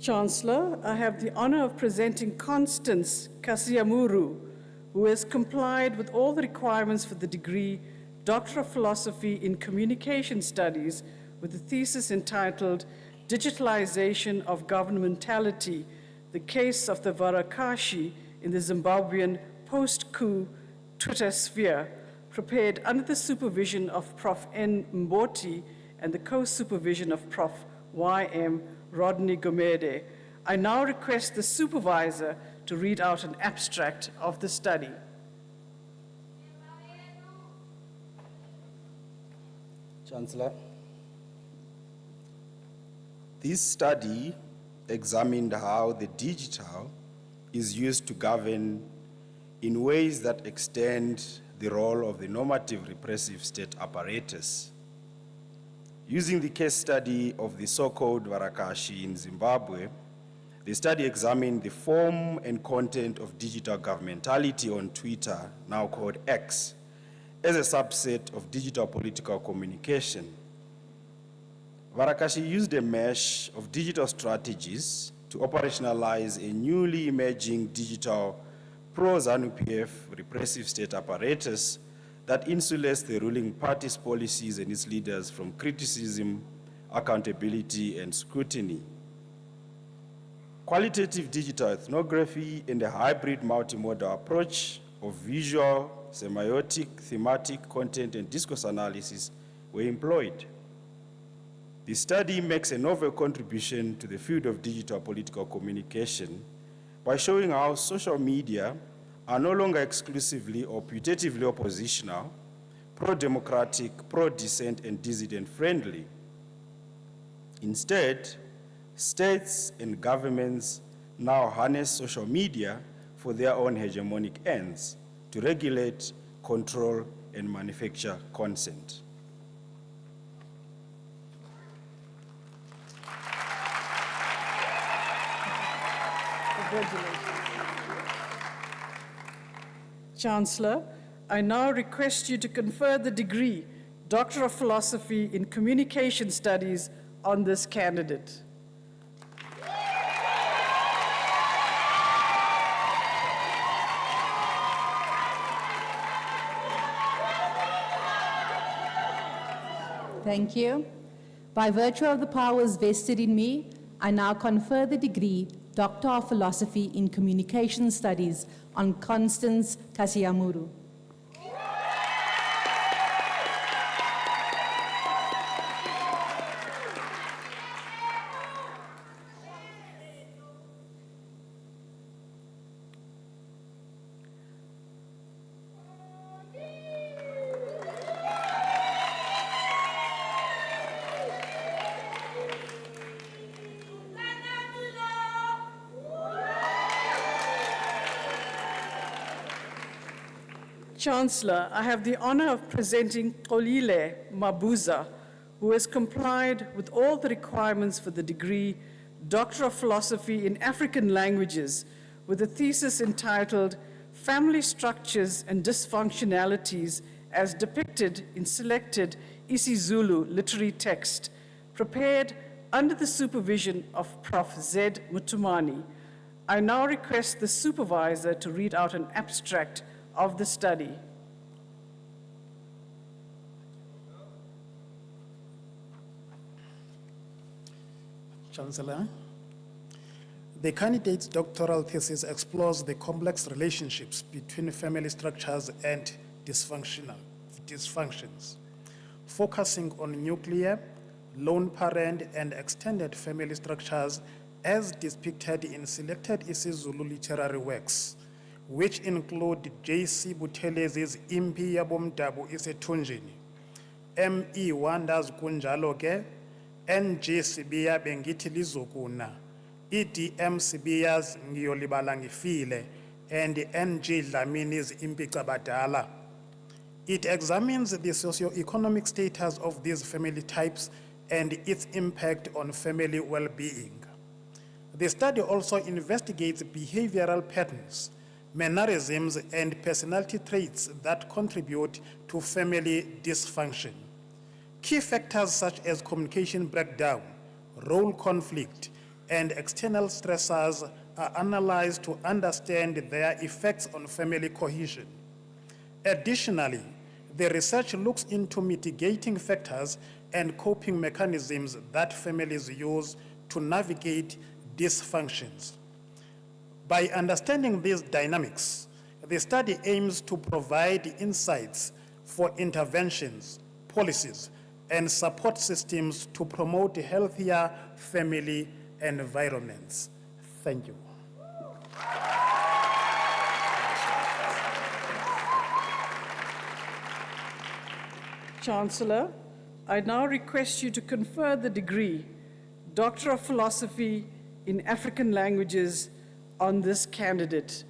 Chancellor, I have the honor of presenting Constance Kasiamuru, who has complied with all the requirements for the degree Doctor of Philosophy in Communication Studies with a thesis entitled Digitalization of Governmentality, the Case of the Varakashi in the Zimbabwean Post-Coup Twitter Sphere, prepared under the supervision of Prof. N. Mboti and the co-supervision of Prof. Y.M. Rodney Gomede. I now request the supervisor to read out an abstract of the study. Chancellor, This study examined how the digital is used to govern in ways that extend the role of the normative repressive state apparatus. Using the case study of the so-called Varakashi in Zimbabwe, the study examined the form and content of digital governmentality on Twitter, now called X, as a subset of digital political communication. Varakashi used a mesh of digital strategies to operationalize a newly emerging digital pro-ZANU-PF repressive state apparatus that insulates the ruling party's policies and its leaders from criticism, accountability, and scrutiny. Qualitative digital ethnography and a hybrid multimodal approach of visual, semiotic, thematic, content, and discourse analysis were employed. The study makes a novel contribution to the field of digital political communication by showing how social media are no longer exclusively or putatively oppositional, pro-democratic, pro-dissent, and dissident-friendly. Instead, states and governments now harness social media for their own hegemonic ends to regulate, control, and manufacture consent. Congratulations. Chancellor, I now request you to confer the degree, Doctor of Philosophy in Communication Studies, on this candidate. Thank you. By virtue of the powers vested in me, I now confer the degree Doctor of Philosophy in Communication Studies on Constance Kasiyamuru. Chancellor, I have the honor of presenting Xolile Mabuza, who has complied with all the requirements for the degree Doctor of Philosophy in African Languages with a thesis entitled Family Structures and Dysfunctionalities as Depicted in Selected isiZulu Literary Text, prepared under the supervision of Prof. Z. Mutumani. I now request the supervisor to read out an abstract of the study. Chancellor, the candidate's doctoral thesis explores the complex relationships between family structures and dysfunctions, focusing on nuclear, lone parent, and extended family structures as depicted in selected isiZulu literary works, which include J.C. Buthelez's Impi Yabomdabu Isethunjini, M.E. Wanda's Kunjalo Ke, N.G. Sibiya Bengithi Lizokuna, E.D.M. Sibiya's Ngiyolibala Ngifile, and N.G. Dlamini's Impi Cabadala. It examines the socio-economic status of these family types and its impact on family well-being. The study also investigates behavioral patterns, mannerisms, and personality traits that contribute to family dysfunction. Key factors such as communication breakdown, role conflict, and external stressors are analyzed to understand their effects on family cohesion. Additionally, the research looks into mitigating factors and coping mechanisms that families use to navigate dysfunctions. By understanding these dynamics, the study aims to provide insights for interventions, policies, and support systems to promote healthier family environments. Thank you. Chancellor, I now request you to confer the degree Doctor of Philosophy in African Languages on this candidate.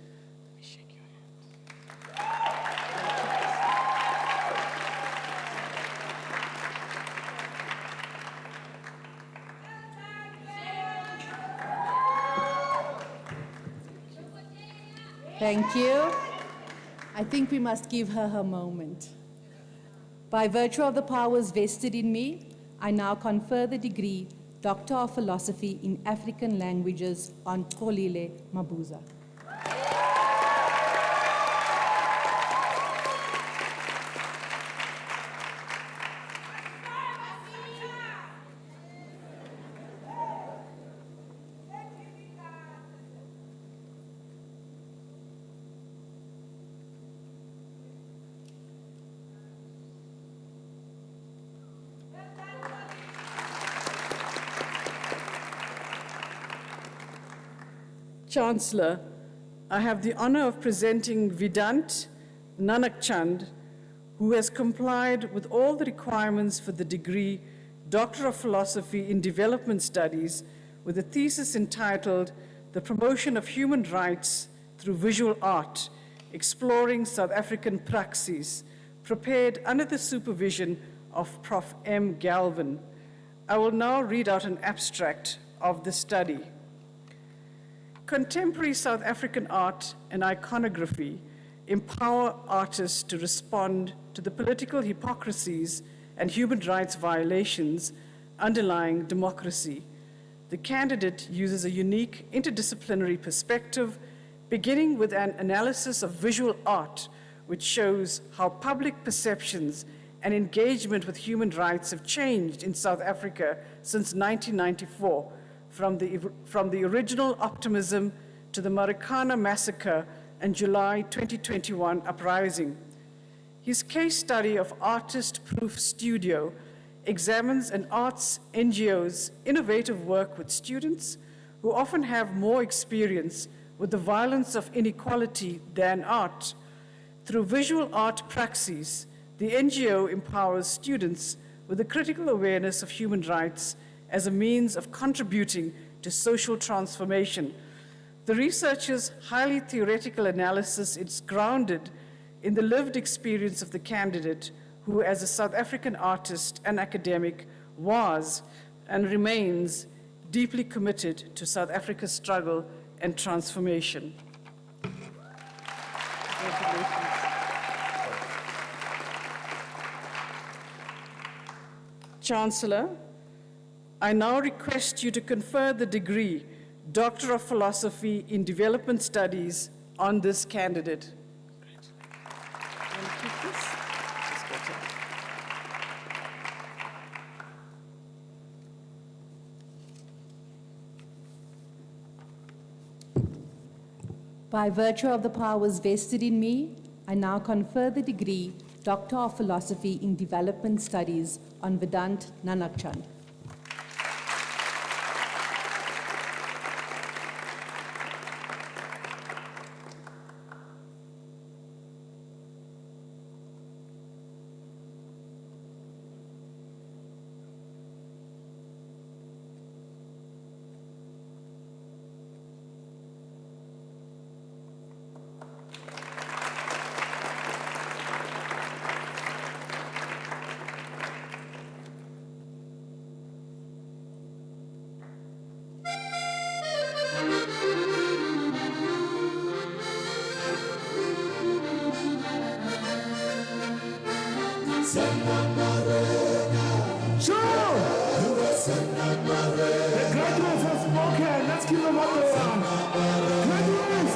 Thank you. I think we must give her her moment. By virtue of the powers vested in me, I now confer the degree Doctor of Philosophy in African Languages on Xolile Mabuza. Chancellor, I have the honor of presenting Vedant Nanakchand, who has complied with all the requirements for the degree Doctor of Philosophy in Development Studies with a thesis entitled The Promotion of Human Rights Through Visual Art, Exploring South African Praxis, prepared under the supervision of Prof. M. Galvin. I will now read out an abstract of the study. Contemporary South African art and iconography empower artists to respond to the political hypocrisies and human rights violations underlying democracy. The candidate uses a unique interdisciplinary perspective, beginning with an analysis of visual art, which shows how public perceptions and engagement with human rights have changed in South Africa since 1994, from the original optimism to the Marikana massacre and July 2021 uprising. His case study of Artist Proof Studio examines an arts NGO's innovative work with students who often have more experience with the violence of inequality than art. Through visual art praxis, the NGO empowers students with a critical awareness of human rights as a means of contributing to social transformation. The researcher's highly theoretical analysis is grounded in the lived experience of the candidate, who as a South African artist and academic was and remains deeply committed to South Africa's struggle and transformation. Congratulations. Chancellor, I now request you to confer the degree Doctor of Philosophy in Development Studies on this candidate. By virtue of the powers vested in me, I now confer the degree Doctor of Philosophy in Development Studies on Vedant Nanakchand. The graduates have spoken. Let's give them all the round. Graduates!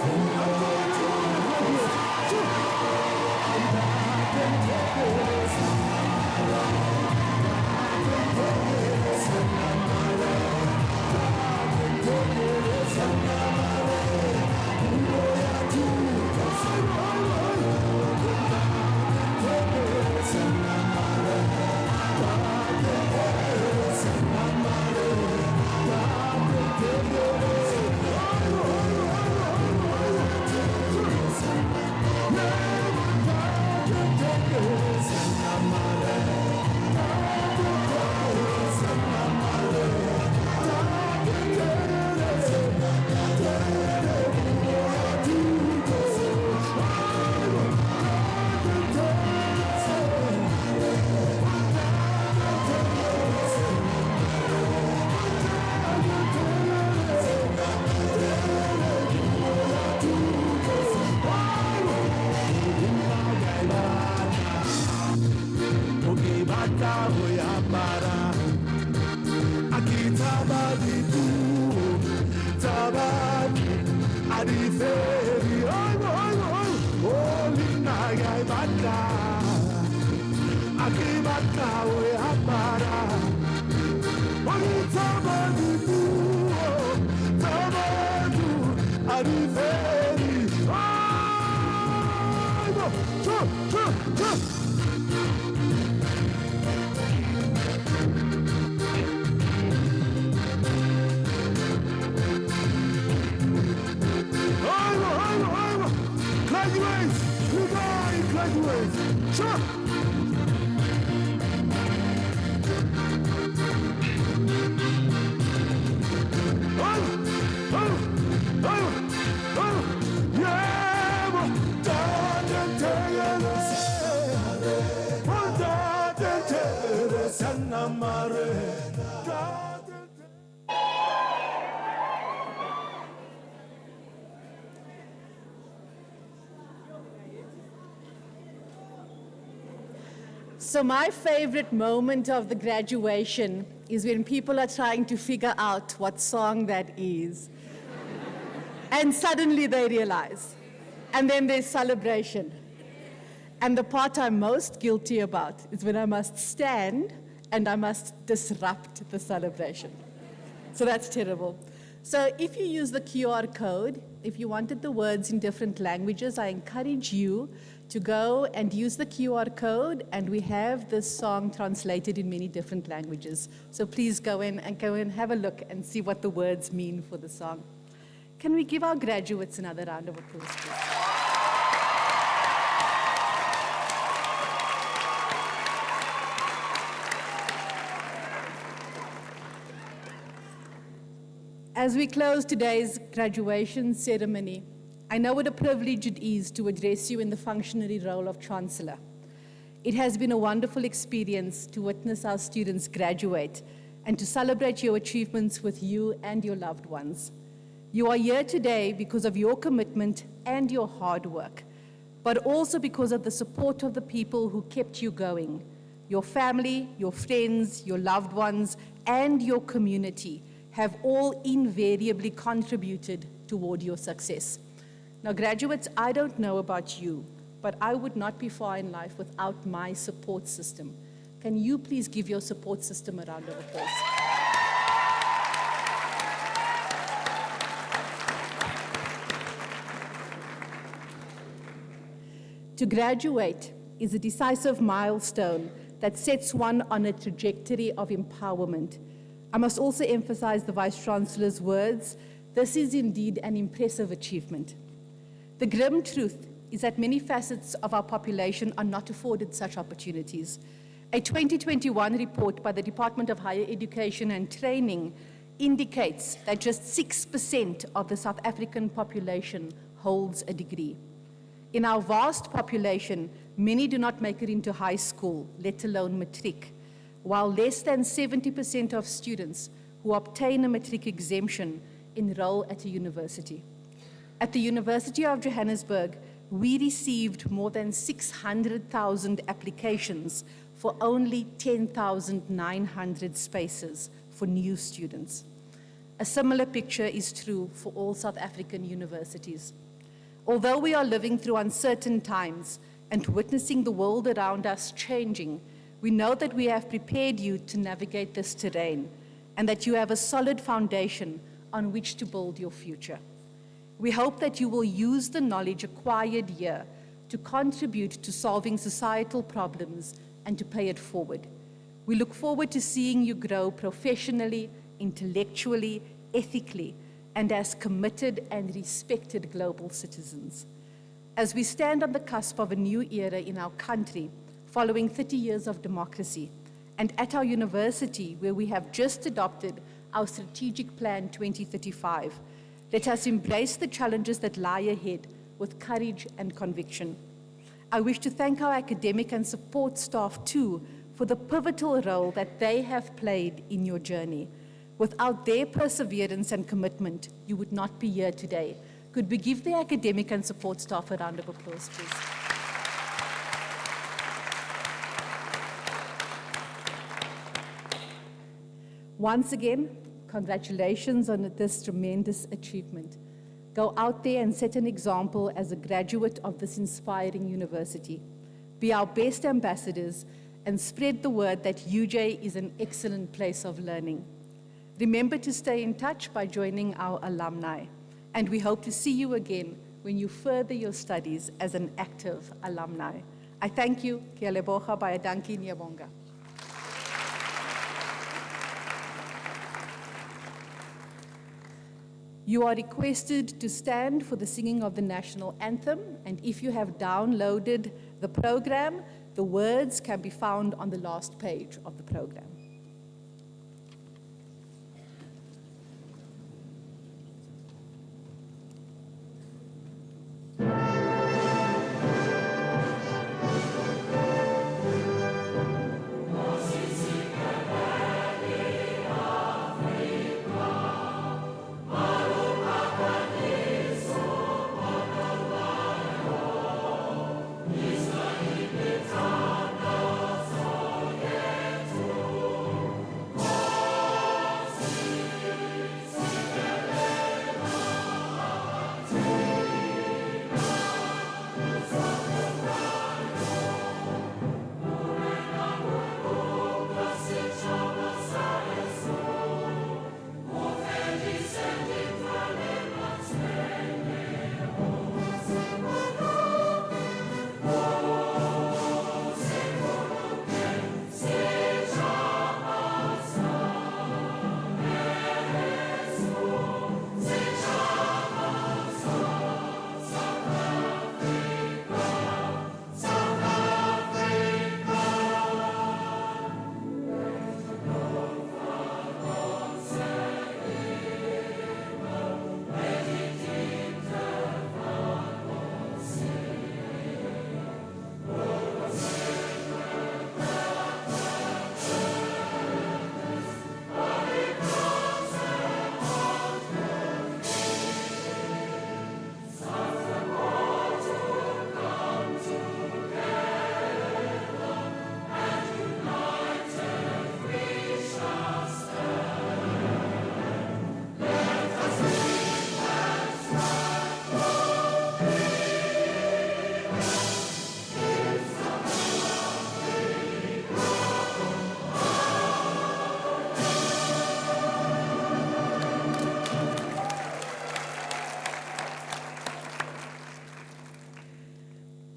abantu adiferi olinaga ibata akibata we abara onitabadu tabadu adiferi Graduates, you guys, graduates, sure. So my favorite moment of the graduation is when people are trying to figure out what song that is. And suddenly they realize. And then there's celebration. And the part I'm most guilty about is when I must stand and I must disrupt the celebration. So that's terrible. So if you use the QR code, if you wanted the words in different languages, I encourage you to go and use the QR code, and we have this song translated in many different languages. So please go in and have a look and see what the words mean for the song. Can we give our graduates another round of applause, please? As we close today's graduation ceremony, I know what a privilege it is to address you in the functionary role of Chancellor. It has been a wonderful experience to witness our students graduate and to celebrate your achievements with you and your loved ones. You are here today because of your commitment and your hard work, but also because of the support of the people who kept you going. Your family, your friends, your loved ones, and your community have all invariably contributed toward your success. Now, graduates, I don't know about you, but I would not be far in life without my support system. Can you please give your support system a round of applause? To graduate is a decisive milestone that sets one on a trajectory of empowerment. I must also emphasize the Vice-Chancellor's words. This is indeed an impressive achievement. The grim truth is that many facets of our population are not afforded such opportunities. A 2021 report by the Department of Higher Education and Training indicates that just 6% of the South African population holds a degree. In our vast population, many do not make it into high school, let alone matric, while less than 70% of students who obtain a matric exemption enroll at a university. At the University of Johannesburg, we received more than 600,000 applications for only 10,900 spaces for new students. A similar picture is true for all South African universities. Although we are living through uncertain times and witnessing the world around us changing, we know that we have prepared you to navigate this terrain and that you have a solid foundation on which to build your future. We hope that you will use the knowledge acquired here to contribute to solving societal problems and to pay it forward. We look forward to seeing you grow professionally, intellectually, ethically, and as committed and respected global citizens. As we stand on the cusp of a new era in our country, following 30 years of democracy, and at our university, where we have just adopted our Strategic Plan 2035, let us embrace the challenges that lie ahead with courage and conviction. I wish to thank our academic and support staff too for the pivotal role that they have played in your journey. Without their perseverance and commitment, you would not be here today. Could we give the academic and support staff a round of applause, please? Once again, Congratulations on this tremendous achievement. Go out there and set an example as a graduate of this inspiring university. Be our best ambassadors and spread the word that UJ is an excellent place of learning. Remember to stay in touch by joining our alumni, and we hope to see you again when you further your studies as an active alumni. I thank you. Kia leboha, bayadanki, ngiyabonga. You are requested to stand for the singing of the national anthem, and if you have downloaded the program, the words can be found on the last page of the program.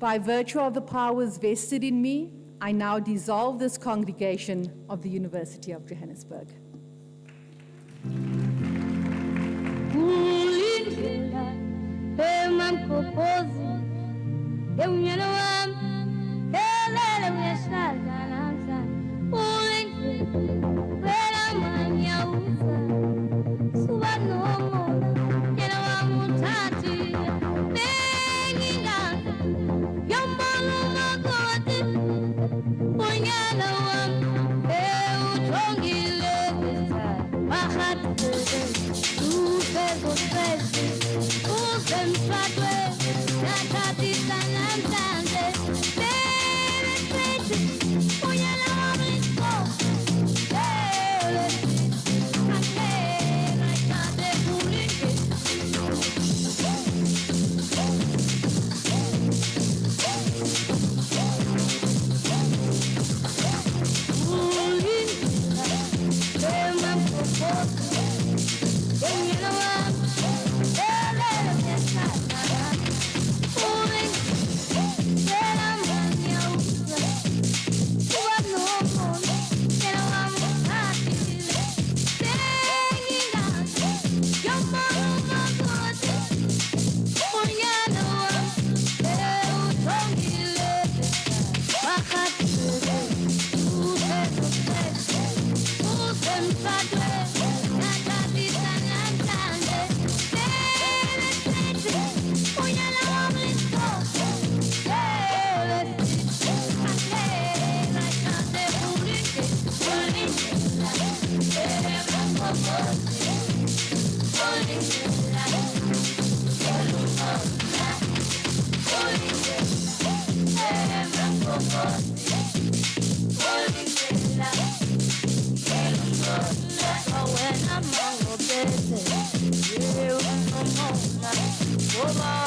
By virtue of the powers vested in me, I now dissolve this congregation of the University of Johannesburg. Oba